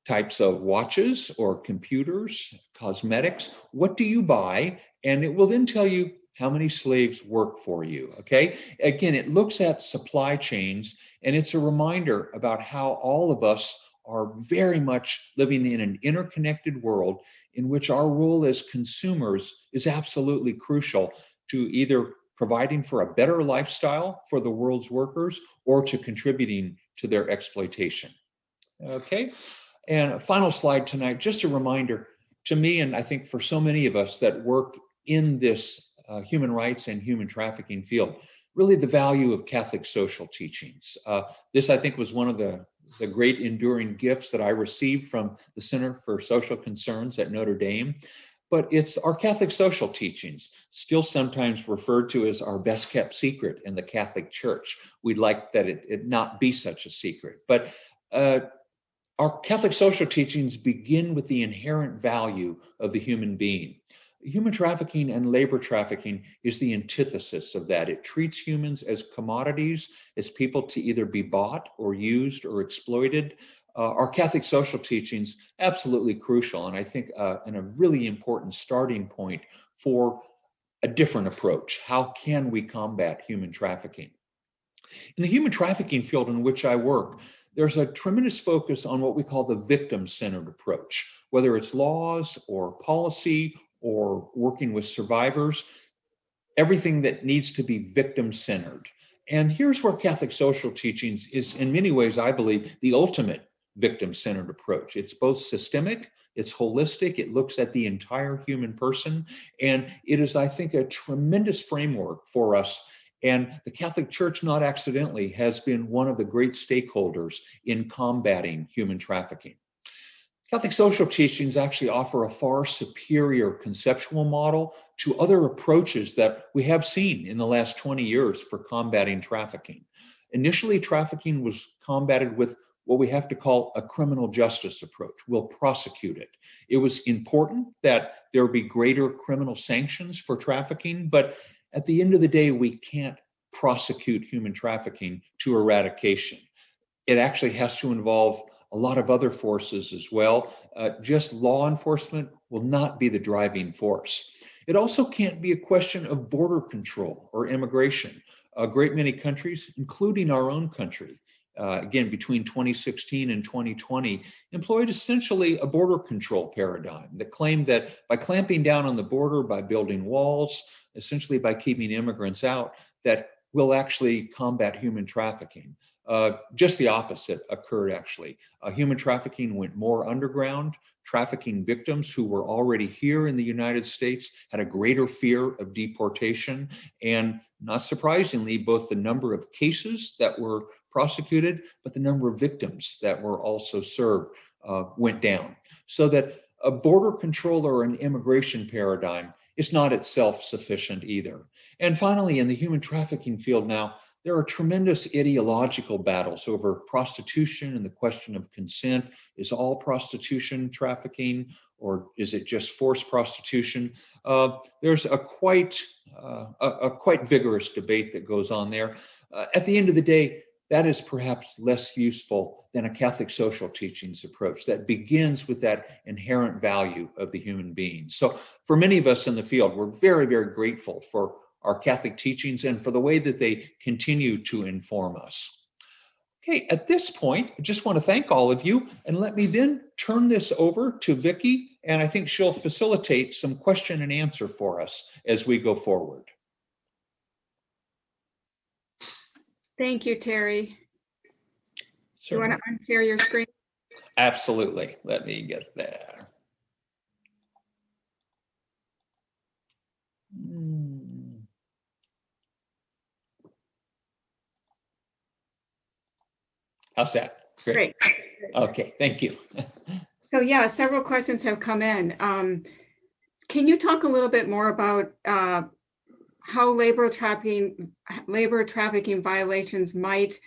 types of watches or computers, cosmetics? What do you buy? And it will then tell you how many slaves work for you, okay? Again, it looks at supply chains, and it's a reminder about how all of us are very much living in an interconnected world in which our role as consumers is absolutely crucial to either providing for a better lifestyle for the world's workers or to contributing to their exploitation, okay? And a final slide tonight, just a reminder to me, and I think for so many of us that work in this human rights and human trafficking field, really the value of Catholic social teachings. This, I think, was one of the great enduring gifts that I received from the Center for Social Concerns at Notre Dame. But it's our Catholic social teachings, still sometimes referred to as our best kept secret in the Catholic Church. We'd like that it not be such a secret. But our Catholic social teachings begin with the inherent value of the human being. Human trafficking and labor trafficking is the antithesis of that. It treats humans as commodities, as people to either be bought or used or exploited. Our Catholic social teachings, absolutely crucial, and I think and a really important starting point for a different approach. How can we combat human trafficking? In the human trafficking field in which I work, there's a tremendous focus on what we call the victim-centered approach, whether it's laws or policy or working with survivors, everything that needs to be victim-centered. And here's where Catholic social teachings is, in many ways, I believe, the ultimate victim-centered approach. It's both systemic, it's holistic, it looks at the entire human person, and it is, I think, a tremendous framework for us. And the Catholic Church, not accidentally, has been one of the great stakeholders in combating human trafficking. Catholic social teachings actually offer a far superior conceptual model to other approaches that we have seen in the last 20 years for combating trafficking. Initially, trafficking was combated with what we have to call a criminal justice approach. We'll prosecute it. It was important that there be greater criminal sanctions for trafficking, but at the end of the day, we can't prosecute human trafficking to eradication. It actually has to involve a lot of other forces as well. Just law enforcement will not be the driving force. It also can't be a question of border control or immigration. A great many countries, including our own country, again, between 2016 and 2020, employed essentially a border control paradigm that claimed that by clamping down on the border, by building walls, essentially by keeping immigrants out, that will actually combat human trafficking. Just the opposite occurred, actually. Human trafficking went more underground. Trafficking victims who were already here in the United States had a greater fear of deportation. And not surprisingly, both the number of cases that were prosecuted, but the number of victims that were also served went down. So that a border control or an immigration paradigm is not itself sufficient either. And finally, in the human trafficking field now, there are tremendous ideological battles over prostitution and the question of consent. Is all prostitution trafficking, or is it just forced prostitution? There's a quite vigorous debate that goes on there. At the end of the day, that is perhaps less useful than a Catholic social teachings approach that begins with that inherent value of the human being. So for many of us in the field, we're very, very grateful for our Catholic teachings and for the way that they continue to inform us. Okay, at this point, I just want to thank all of you, and let me then turn this over to Vicki, and I think she'll facilitate some question and answer for us as we go forward. Thank you, Terry. So, you want to unshare your screen? Absolutely. Let me get there. How's that? Great. Okay, thank you. So yeah, several questions have come in. Can you talk a little bit more about how labor trafficking violations might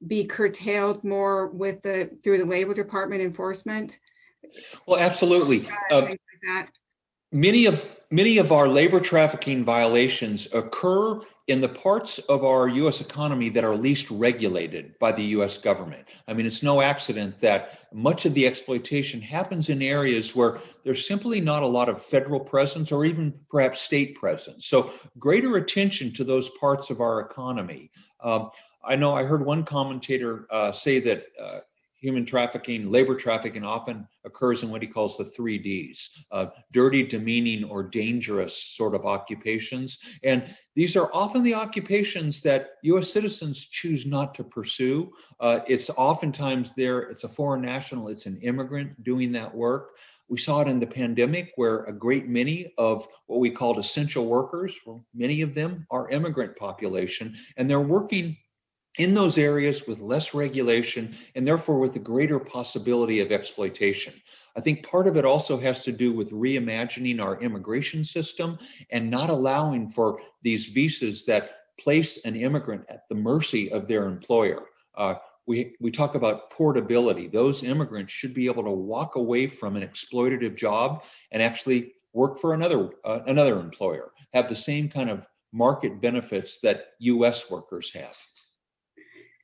be curtailed more with through the Labor Department enforcement? Well, absolutely. Things like that. Many of our labor trafficking violations occur in the parts of our U.S. economy that are least regulated by the U.S. government. I mean, it's no accident that much of the exploitation happens in areas where there's simply not a lot of federal presence or even perhaps state presence. So greater attention to those parts of our economy. I know I heard one commentator say that human trafficking, labor trafficking often occurs in what he calls the 3 Ds, dirty, demeaning, or dangerous sort of occupations. And these are often the occupations that US citizens choose not to pursue. It's oftentimes it's a foreign national, it's an immigrant doing that work. We saw it in the pandemic where a great many of what we called essential workers, well, many of them are immigrant population, and they're working in those areas with less regulation and therefore with a greater possibility of exploitation. I think part of it also has to do with reimagining our immigration system and not allowing for these visas that place an immigrant at the mercy of their employer. We talk about portability. Those immigrants should be able to walk away from an exploitative job and actually work for another employer, have the same kind of market benefits that US workers have.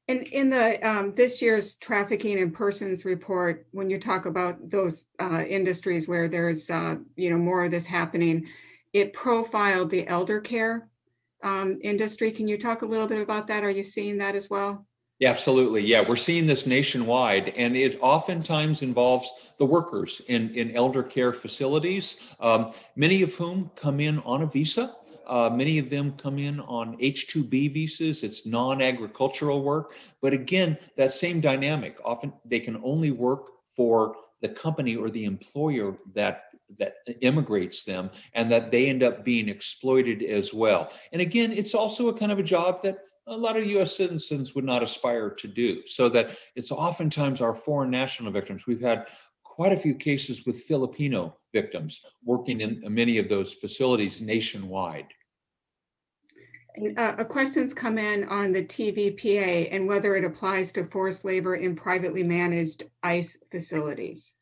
And in the this year's Trafficking in Persons report, when you talk about those industries where there's more of this happening, it profiled the elder care industry. Can you talk a little bit about that? Are you seeing that as well? Yeah, absolutely. Yeah, we're seeing this nationwide, and it oftentimes involves the workers in elder care facilities, many of whom come in on a visa. Many of them come in on H-2B visas. It's non-agricultural work. But again, that same dynamic, often they can only work for the company or the employer that immigrates them, and that they end up being exploited as well. And again, it's also a kind of a job that a lot of U.S. citizens would not aspire to do. So that it's oftentimes our foreign national victims. We've had quite a few cases with Filipino victims working in many of those facilities nationwide. Questions come in on the TVPA and whether it applies to forced labor in privately managed ICE facilities.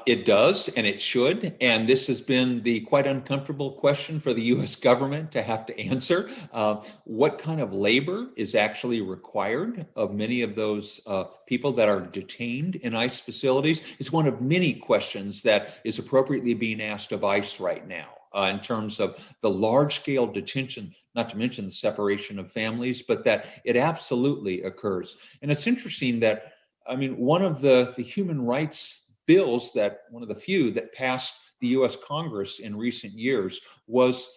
It does, and it should. And this has been the quite uncomfortable question for the U.S. government to have to answer. What kind of labor is actually required of many of those people that are detained in ICE facilities? It's one of many questions that is appropriately being asked of ICE right now in terms of the large-scale detention, not to mention the separation of families, but that it absolutely occurs. And it's interesting that, I mean, one of the human rights bills that one of the few that passed the US Congress in recent years was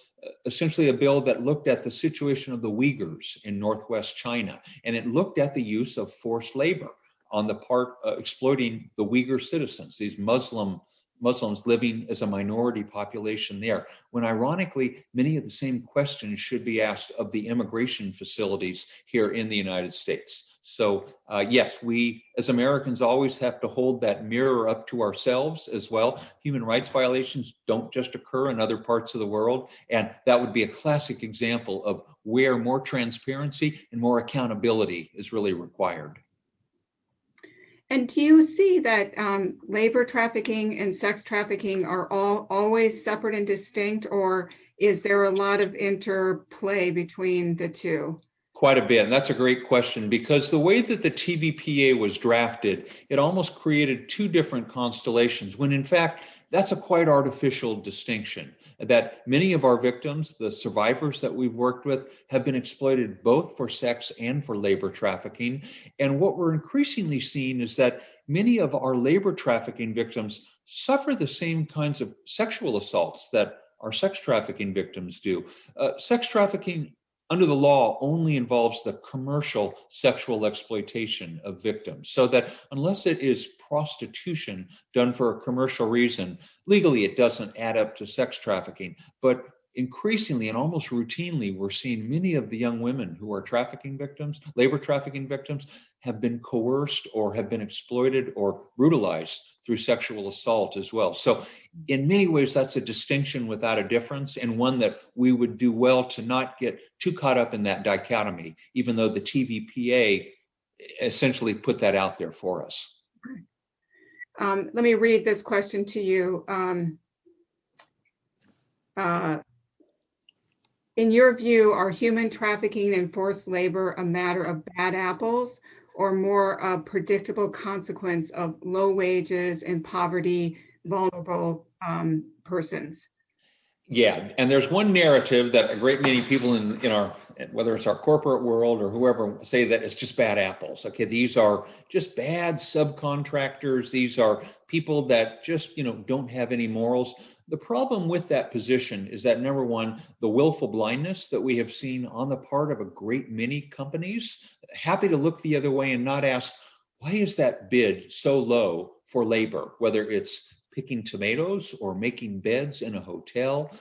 essentially a bill that looked at the situation of the Uyghurs in Northwest China. And it looked at the use of forced labor on the part exploiting the Uyghur citizens, these Muslims living as a minority population there, when ironically, many of the same questions should be asked of the immigration facilities here in the United States. So yes, we as Americans always have to hold that mirror up to ourselves as well. Human rights violations don't just occur in other parts of the world. And that would be a classic example of where more transparency and more accountability is really required. And do you see that labor trafficking and sex trafficking are always separate and distinct, or is there a lot of interplay between the two? Quite a bit. And that's a great question, because the way that the TVPA was drafted, it almost created two different constellations, when in fact, that's a quite artificial distinction. That many of our victims, the survivors that we've worked with, have been exploited both for sex and for labor trafficking. And what we're increasingly seeing is that many of our labor trafficking victims suffer the same kinds of sexual assaults that our sex trafficking victims do. Sex trafficking under the law only involves the commercial sexual exploitation of victims, so that unless it is prostitution done for a commercial reason, legally it doesn't add up to sex trafficking. But increasingly and almost routinely, we're seeing many of the young women who are trafficking victims, labor trafficking victims, have been coerced or have been exploited or brutalized through sexual assault as well. So in many ways, that's a distinction without a difference, and one that we would do well to not get too caught up in that dichotomy, even though the TVPA essentially put that out there for us. Let me read this question to you. In your view, are human trafficking and forced labor a matter of bad apples, or more a predictable consequence of low wages and poverty, vulnerable persons? Yeah, and there's one narrative that a great many people in our, whether it's our corporate world or whoever, say that it's just bad apples. Okay, these are just bad subcontractors. These are people that just, don't have any morals. The problem with that position is that, number one, the willful blindness that we have seen on the part of a great many companies, happy to look the other way and not ask, why is that bid so low for labor, whether it's picking tomatoes or making beds in a hotel?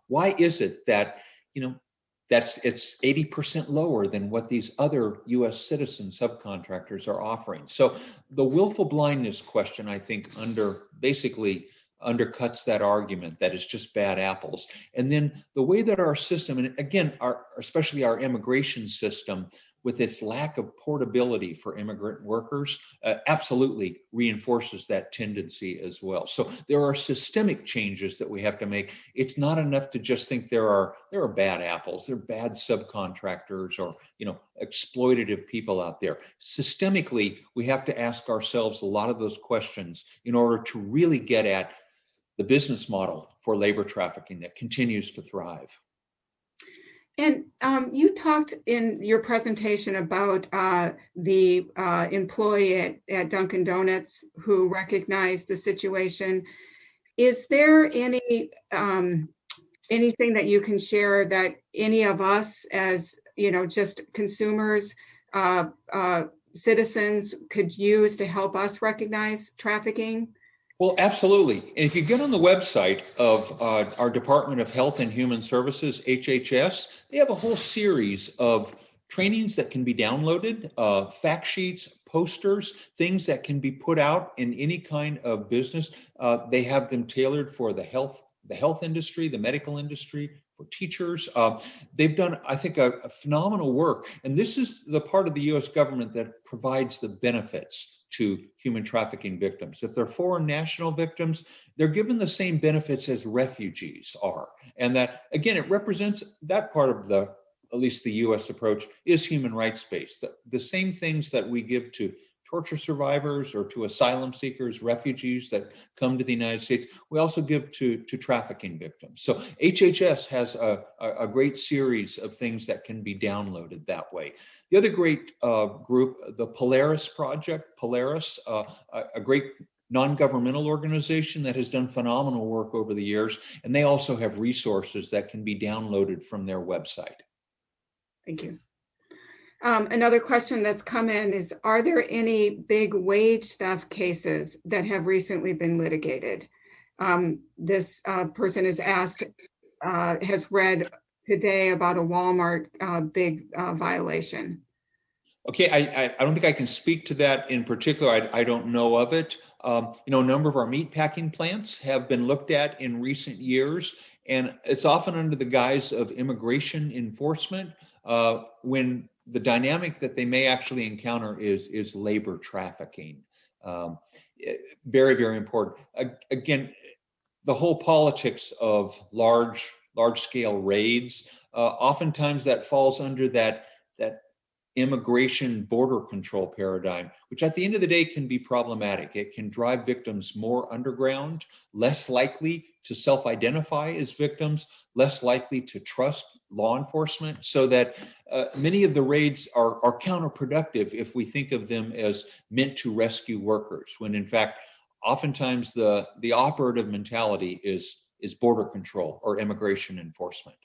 Why is it that, it's 80% lower than what these other US citizen subcontractors are offering? So the willful blindness question, I think, undercuts that argument that it's just bad apples. And then the way that our system, and again, especially our immigration system, with its lack of portability for immigrant workers, absolutely reinforces that tendency as well. So there are systemic changes that we have to make. It's not enough to just think there are bad apples, there are bad subcontractors or exploitative people out there. Systemically, we have to ask ourselves a lot of those questions in order to really get at the business model for labor trafficking that continues to thrive. And you talked in your presentation about the employee at Dunkin' Donuts who recognized the situation. Is there any anything that you can share that any of us as, just consumers, citizens could use to help us recognize trafficking? Well, absolutely. And if you get on the website of our Department of Health and Human Services, HHS, they have a whole series of trainings that can be downloaded, fact sheets, posters, things that can be put out in any kind of business. They have them tailored for the health industry, the medical industry, for teachers. They've done, I think, a phenomenal work. And this is the part of the US government that provides the benefits to human trafficking victims. If they're foreign national victims, they're given the same benefits as refugees are. And that, again, it represents that part of at least the US approach is human rights based. The same things that we give to torture survivors or to asylum seekers, refugees that come to the United States, we also give to trafficking victims. So HHS has a great series of things that can be downloaded that way. The other great group, the Polaris Project, a great non-governmental organization that has done phenomenal work over the years, and they also have resources that can be downloaded from their website. Thank you. Another question that's come in is, are there any big wage theft cases that have recently been litigated? This person is asked, has read today about a Walmart big violation. Okay, I don't think I can speak to that in particular. I don't know of it. A number of our meatpacking plants have been looked at in recent years, and it's often under the guise of immigration enforcement when the dynamic that they may actually encounter is labor trafficking. Very, very important. Again, the whole politics of large scale raids, oftentimes that falls under that immigration border control paradigm, which at the end of the day can be problematic. It can drive victims more underground, less likely to self-identify as victims, less likely to trust law enforcement, so that many of the raids are counterproductive if we think of them as meant to rescue workers, when in fact, oftentimes the operative mentality is border control or immigration enforcement.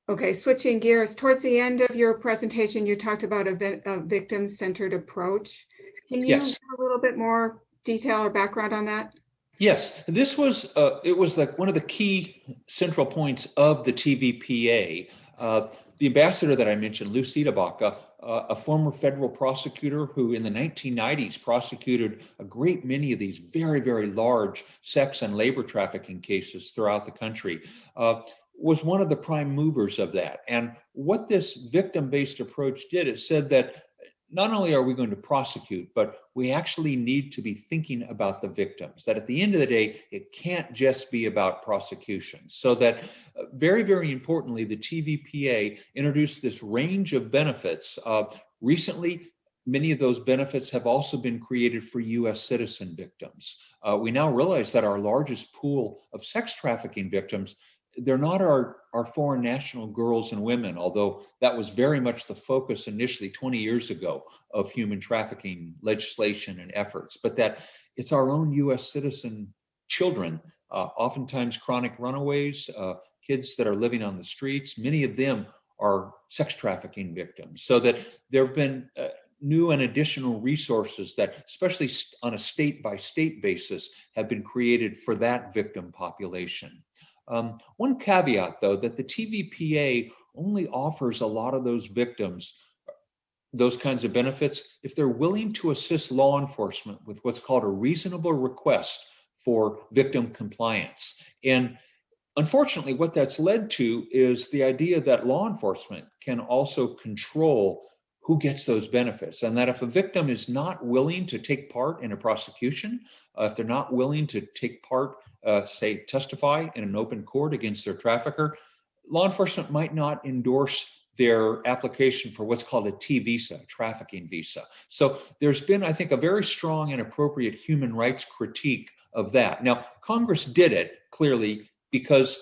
Okay, switching gears, towards the end of your presentation, you talked about a victim-centered approach. Can you give a little bit more detail or background on that? Yes, this was it was like one of the key central points of the TVPA. The ambassador that I mentioned, Lucida Baca, a former federal prosecutor who in the 1990s prosecuted a great many of these very, very large sex and labor trafficking cases throughout the country, was one of the prime movers of that. And what this victim-based approach did, it said that not only are we going to prosecute, but we actually need to be thinking about the victims, that at the end of the day, it can't just be about prosecution. So that very, very importantly, the TVPA introduced this range of benefits. Recently, many of those benefits have also been created for US citizen victims. We now realize that our largest pool of sex trafficking victims, they're not our foreign national girls and women, although that was very much the focus initially 20 years ago of human trafficking legislation and efforts, but that it's our own US citizen children, oftentimes chronic runaways, kids that are living on the streets. Many of them are sex trafficking victims, so that there have been new and additional resources that, especially on a state-by-state basis, have been created for that victim population. One caveat, though, that the TVPA only offers a lot of those victims those kinds of benefits if they're willing to assist law enforcement with what's called a reasonable request for victim compliance. And unfortunately, what that's led to is the idea that law enforcement can also control who gets those benefits, and that if a victim is not willing to take part in a prosecution, if they're not willing to take part, say, testify in an open court against their trafficker, law enforcement might not endorse their application for what's called a T visa, a trafficking visa. So there's been, I think, a very strong and appropriate human rights critique of that. Now, Congress did it clearly because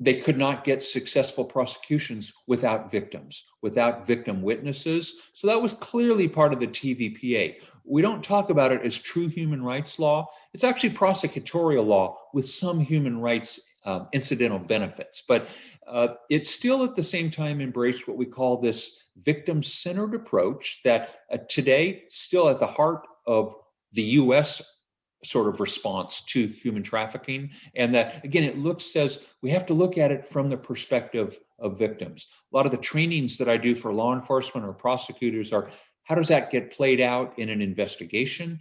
they could not get successful prosecutions without victims, without victim witnesses. So that was clearly part of the TVPA. we don't talk about it as true human rights law. It's actually prosecutorial law with some human rights incidental benefits, but it still at the same time embraced what we call this victim-centered approach that today still at the heart of the U.S. sort of response to human trafficking. And that, again, says we have to look at it from the perspective of victims. A lot of the trainings that I do for law enforcement or prosecutors are, how does that get played out in an investigation?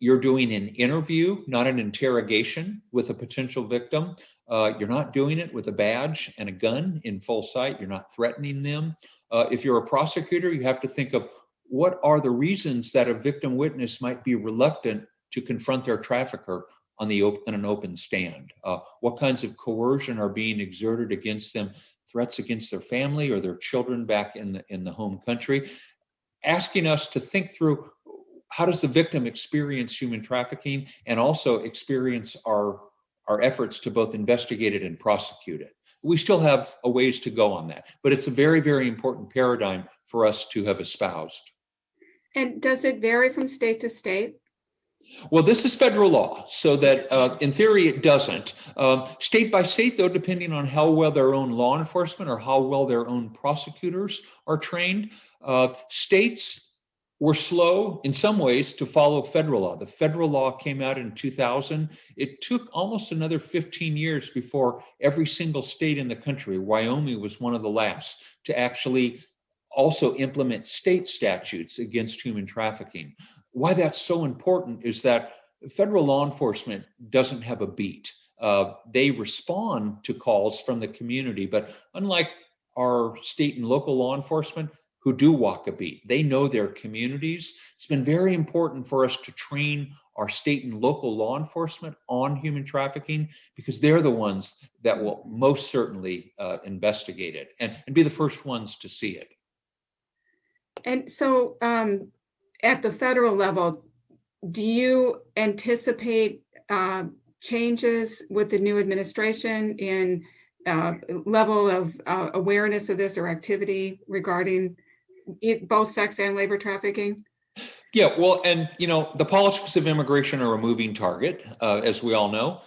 You're doing an interview, not an interrogation with a potential victim. You're not doing it with a badge and a gun in full sight. You're not threatening them. If you're a prosecutor, you have to think of what are the reasons that a victim witness might be reluctant to confront their trafficker on an open stand. What kinds of coercion are being exerted against them, threats against their family or their children back in the home country, asking us to think through how does the victim experience human trafficking and also experience our efforts to both investigate it and prosecute it. We still have a ways to go on that, but it's a very, very important paradigm for us to have espoused. And does it vary from state to state? Well, this is federal law, so that in theory it doesn't. State by state, though, depending on how well their own law enforcement or how well their own prosecutors are trained, states were slow in some ways to follow federal law. The federal law came out in 2000. It took almost another 15 years before every single state in the country, Wyoming was one of the last, to actually also implement state statutes against human trafficking. Why that's so important is that federal law enforcement doesn't have a beat. They respond to calls from the community, but unlike our state and local law enforcement who do walk a beat, they know their communities. It's been very important for us to train our state and local law enforcement on human trafficking because they're the ones that will most certainly investigate it and be the first ones to see it. And so at the federal level, do you anticipate changes with the new administration in level of awareness of this or activity regarding both sex and labor trafficking? Yeah, well, and the politics of immigration are a moving target, as we all know.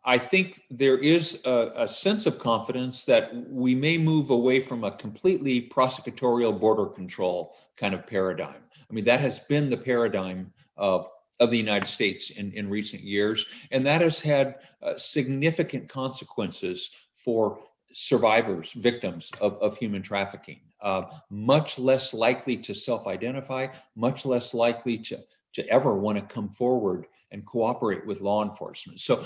I think there is a sense of confidence that we may move away from a completely prosecutorial border control kind of paradigm. I mean, that has been the paradigm of the United States in recent years, and that has had significant consequences for survivors, victims of human trafficking. Much less likely to self-identify, much less likely to ever want to come forward and cooperate with law enforcement. So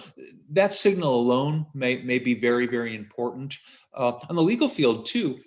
that signal alone may be very, very important. On the legal field too,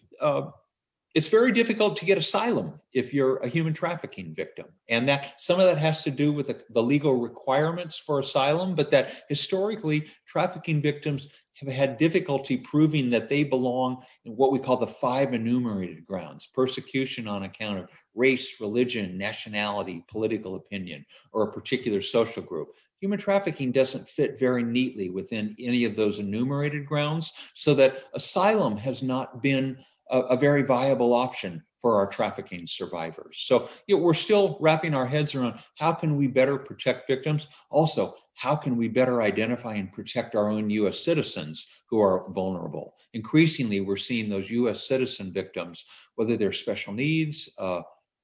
it's very difficult to get asylum if you're a human trafficking victim. And that some of that has to do with the legal requirements for asylum, but that historically trafficking victims have had difficulty proving that they belong in what we call the 5 enumerated grounds: persecution on account of race, religion, nationality, political opinion, or a particular social group. Human trafficking doesn't fit very neatly within any of those enumerated grounds, so that asylum has not been a very viable option for our trafficking survivors. So we're still wrapping our heads around how can we better protect victims? Also, how can we better identify and protect our own U.S. citizens who are vulnerable? Increasingly, we're seeing those U.S. citizen victims, whether they're special needs,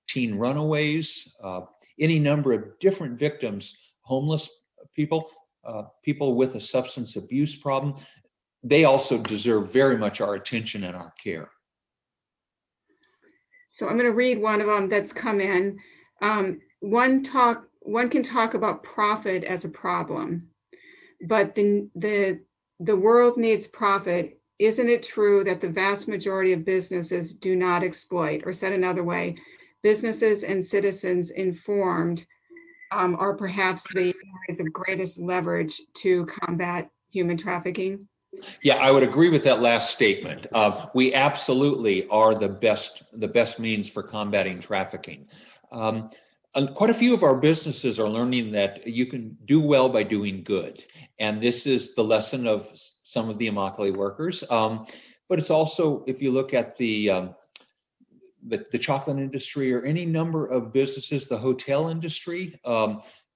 teen runaways, any number of different victims, homeless people, people with a substance abuse problem. They also deserve very much our attention and our care. So I'm going to read one of them that's come in. One can talk about profit as a problem, but the world needs profit. Isn't it true that the vast majority of businesses do not exploit? Or said another way, businesses and citizens informed are perhaps the areas of greatest leverage to combat human trafficking? Yeah, I would agree with that last statement. We absolutely are the best means for combating trafficking. And quite a few of our businesses are learning that you can do well by doing good. And this is the lesson of some of the Immokalee workers. But it's also, if you look at the the chocolate industry or any number of businesses, the hotel industry.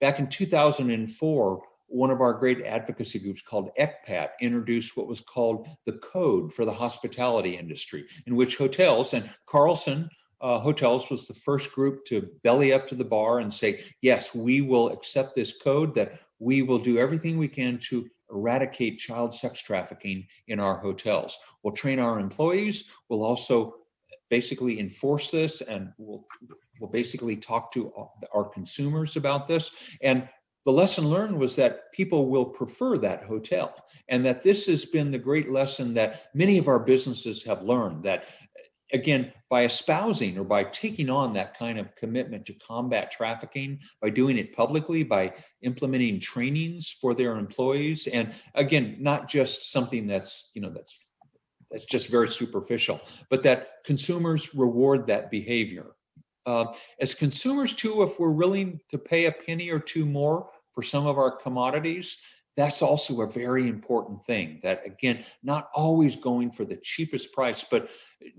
Back in 2004, one of our great advocacy groups called ECPAT introduced what was called the Code for the Hospitality Industry, in which hotels, and Carlson Hotels was the first group to belly up to the bar and say, yes, we will accept this code, that we will do everything we can to eradicate child sex trafficking in our hotels. We'll train our employees. We'll also basically enforce this, and we'll basically talk to our consumers about this. And the lesson learned was that people will prefer that hotel, and that this has been the great lesson that many of our businesses have learned, that again, by espousing or by taking on that kind of commitment to combat trafficking, by doing it publicly, by implementing trainings for their employees, and again, not just something that's just very superficial, but that consumers reward that behavior. As consumers too, if we're willing to pay a penny or two more for some of our commodities, that's also a very important thing. That again, not always going for the cheapest price, but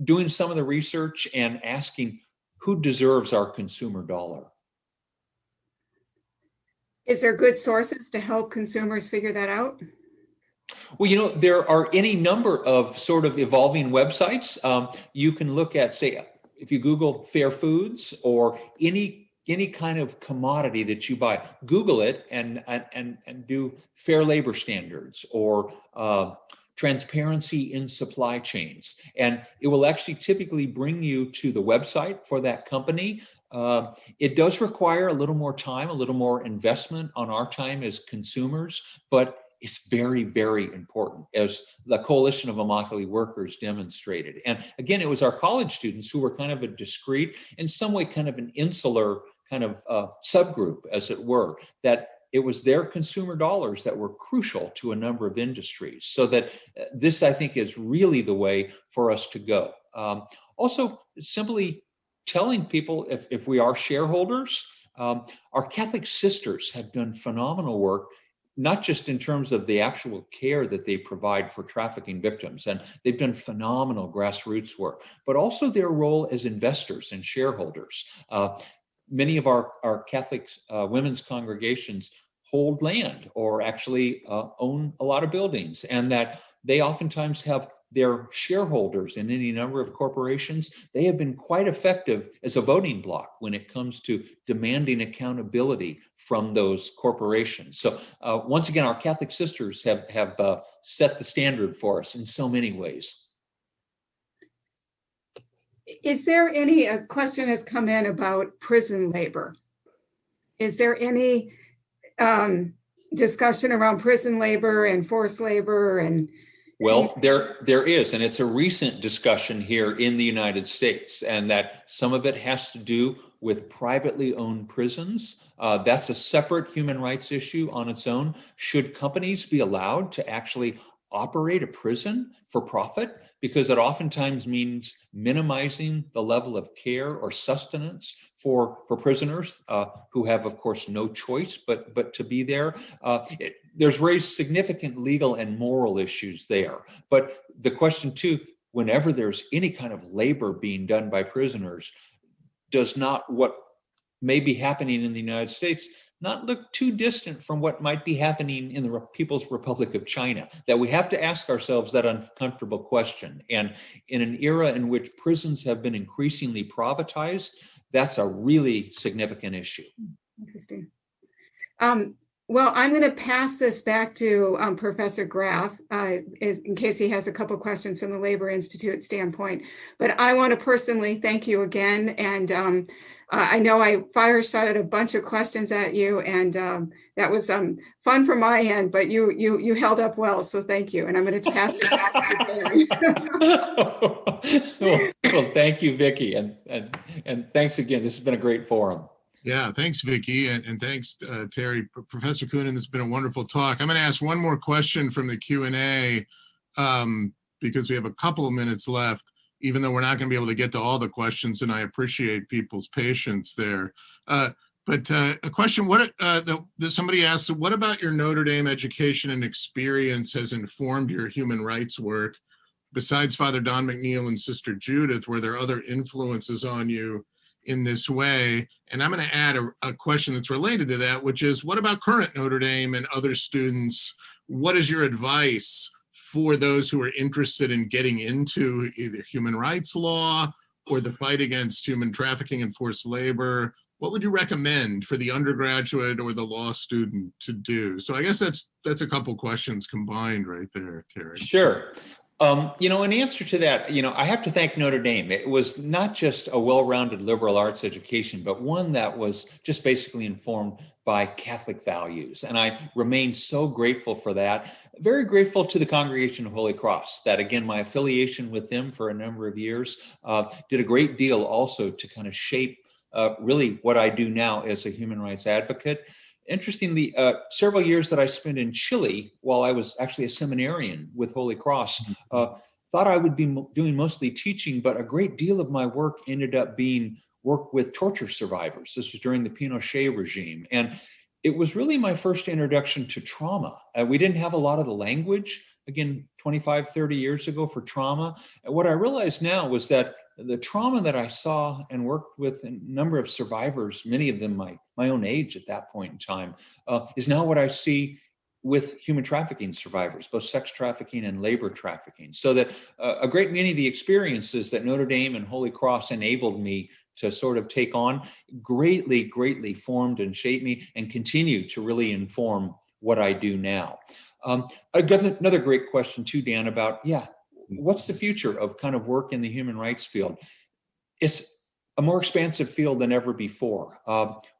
doing some of the research and asking who deserves our consumer dollar. Is there good sources to help consumers figure that out? Well, there are any number of sort of evolving websites. You can look at, say, if you Google fair foods or any kind of commodity that you buy, Google it and do fair labor standards or transparency in supply chains. And it will actually typically bring you to the website for that company. It does require a little more time, a little more investment on our time as consumers, but it's very, very important, as the Coalition of Immokalee Workers demonstrated. And again, it was our college students who were kind of a discrete, in some way kind of an insular kind of subgroup, as it were, that it was their consumer dollars that were crucial to a number of industries. So that this, I think, is really the way for us to go. Also, simply telling people, if we are shareholders, our Catholic sisters have done phenomenal work, not just in terms of the actual care that they provide for trafficking victims, and they've done phenomenal grassroots work, but also their role as investors and shareholders. Many of our Catholic women's congregations hold land or actually own a lot of buildings, and that they oftentimes have their shareholders in any number of corporations. They have been quite effective as a voting bloc when it comes to demanding accountability from those corporations. So once again, our Catholic sisters have set the standard for us in so many ways. Is there any, a question has come in about prison labor. Is there any discussion around prison labor and forced labor and? Well, there is, and it's a recent discussion here in the United States, and that some of it has to do with privately owned prisons. That's a separate human rights issue on its own. Should companies be allowed to actually operate a prison for profit? Because it oftentimes means minimizing the level of care or sustenance for prisoners who have, of course, no choice but to be there. There's raised significant legal and moral issues there. But the question too, whenever there's any kind of labor being done by prisoners, does not what may be happening in the United States not look too distant from what might be happening in the People's Republic of China? That we have to ask ourselves that uncomfortable question. And in an era in which prisons have been increasingly privatized, that's a really significant issue. Interesting. Well, I'm going to pass this back to Professor Graf in case he has a couple questions from the Labor Institute standpoint. But I want to personally thank you again. And I know I fire-started a bunch of questions at you, and that was fun from my end, but you held up well, so thank you. And I'm going to pass it back to Terry. Well, thank you, Vicki, and thanks again. This has been a great forum. Yeah, thanks, Vicki, and thanks, Terry. Professor Coonan, it's been a wonderful talk. I'm going to ask one more question from the Q&A because we have a couple of minutes left, even though we're not going to be able to get to all the questions, and I appreciate people's patience there. But a question, somebody asked, what about your Notre Dame education and experience has informed your human rights work? besides Father Don McNeil and Sister Judith, were there other influences on you in this way? And I'm going to add a question that's related to that, which is, what about current Notre Dame and other students? What is your advice for those who are interested in getting into either human rights law or the fight against human trafficking and forced labor? What would you recommend for the undergraduate or the law student to do? So I guess that's a couple questions combined right there, Terry. Sure. In answer to that, I have to thank Notre Dame. It was not just a well-rounded liberal arts education, but one that was just basically informed by Catholic values. And I remain so grateful for that. Very grateful to the Congregation of Holy Cross, that again, my affiliation with them for a number of years did a great deal also to kind of shape really what I do now as a human rights advocate. Interestingly, several years that I spent in Chile while I was actually a seminarian with Holy Cross, thought I would be doing mostly teaching, but a great deal of my work ended up being work with torture survivors. This was during the Pinochet regime. And it was really my first introduction to trauma. We didn't have a lot of the language, again, 25, 30 years ago for trauma. And what I realized now was that the trauma that I saw and worked with a number of survivors, many of them my own age at that point in time, is now what I see with human trafficking survivors, both sex trafficking and labor trafficking. So that a great many of the experiences that Notre Dame and Holy Cross enabled me to sort of take on greatly formed and shaped me and continue to really inform what I do now. I got another great question too, Dan, about, what's the future of kind of work in the human rights field? It's a more expansive field than ever before.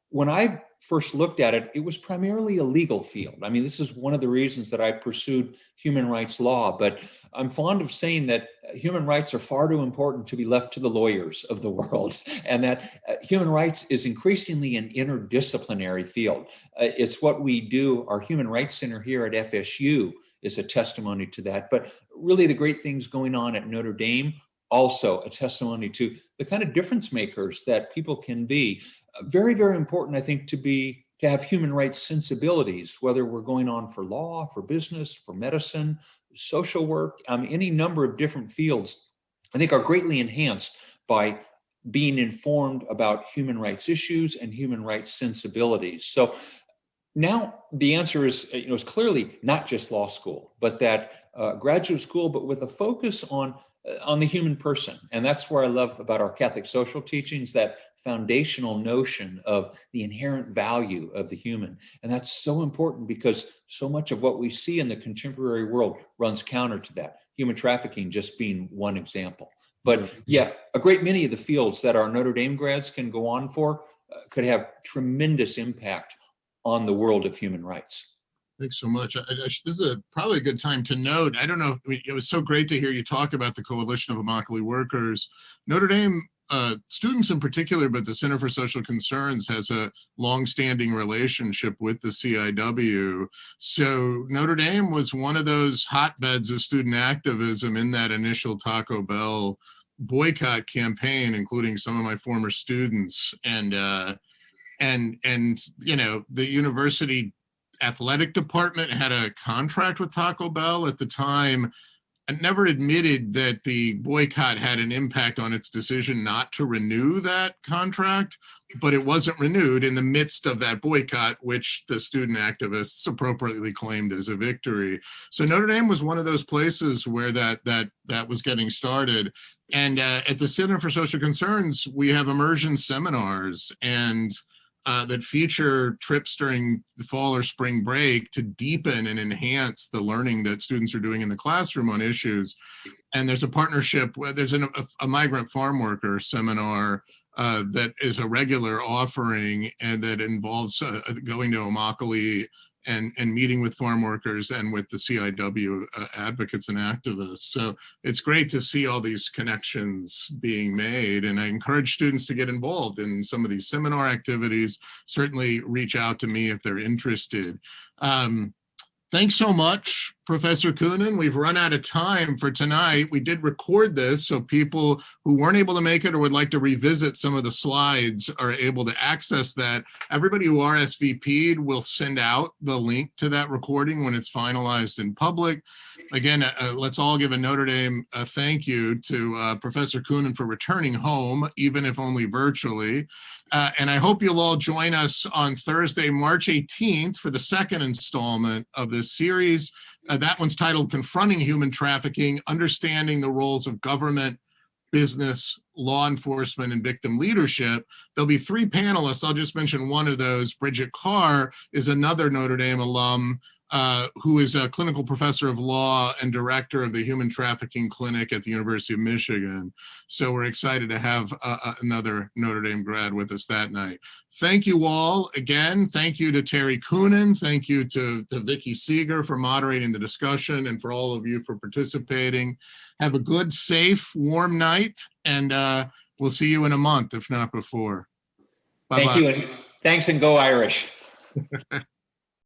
When I first looked at it, it was primarily a legal field. I mean, this is one of the reasons that I pursued human rights law, but I'm fond of saying that human rights are far too important to be left to the lawyers of the world, and that human rights is increasingly an interdisciplinary field. It's what we do. Our Human Rights Center here at FSU is a testimony to that, but really the great things going on at Notre Dame, also a testimony to the kind of difference makers that people can be. Very, very important, I think, to have human rights sensibilities, whether we're going on for law, for business, for medicine, social work, any number of different fields, I think are greatly enhanced by being informed about human rights issues and human rights sensibilities. So now the answer is, is clearly not just law school, but that graduate school, but with a focus on the human person. And that's where I love about our Catholic social teachings, that foundational notion of the inherent value of the human. And that's so important because so much of what we see in the contemporary world runs counter to that, human trafficking just being one example. But a great many of the fields that our Notre Dame grads can go on for could have tremendous impact on the world of human rights. Thanks so much. This is probably a good time to note, I don't know, it was so great to hear you talk about the Coalition of Immokalee Workers. Notre Dame students in particular, but the Center for Social Concerns has a long-standing relationship with the CIW. So Notre Dame was one of those hotbeds of student activism in that initial Taco Bell boycott campaign, including some of my former students. And the university athletic department had a contract with Taco Bell at the time and never admitted that the boycott had an impact on its decision not to renew that contract, but it wasn't renewed in the midst of that boycott, which the student activists appropriately claimed as a victory. So Notre Dame was one of those places where that was getting started. And at the Center for Social Concerns, we have immersion seminars and that feature trips during the fall or spring break to deepen and enhance the learning that students are doing in the classroom on issues. And there's a partnership, there's a migrant farm worker seminar that is a regular offering and that involves going to Immokalee and meeting with farm workers and with the CIW advocates and activists. So it's great to see all these connections being made. And I encourage students to get involved in some of these seminar activities. Certainly reach out to me if they're interested. Thanks so much Professor Coonan, we've run out of time for tonight. We did record this, so people who weren't able to make it or would like to revisit some of the slides are able to access that. Everybody who RSVP'd will send out the link to that recording when it's finalized in public. Again, let's all give a Notre Dame thank you to Professor Coonan for returning home, even if only virtually. And I hope you'll all join us on Thursday, March 18th for the second installment of this series. That one's titled Confronting Human Trafficking, Understanding the Roles of Government, Business, Law Enforcement, and Victim Leadership. There'll be 3 panelists. I'll just mention one of those. Bridget Carr is another Notre Dame alum who is a clinical professor of law and director of the Human Trafficking Clinic at the University of Michigan. So we're excited to have another Notre Dame grad with us that night. Thank you all again. Thank you to Terry Coonan. Thank you to Vicki Seeger for moderating the discussion and for all of you for participating. Have a good, safe, warm night, and we'll see you in a month, if not before. Bye-bye. Thank you, and thanks, and go Irish.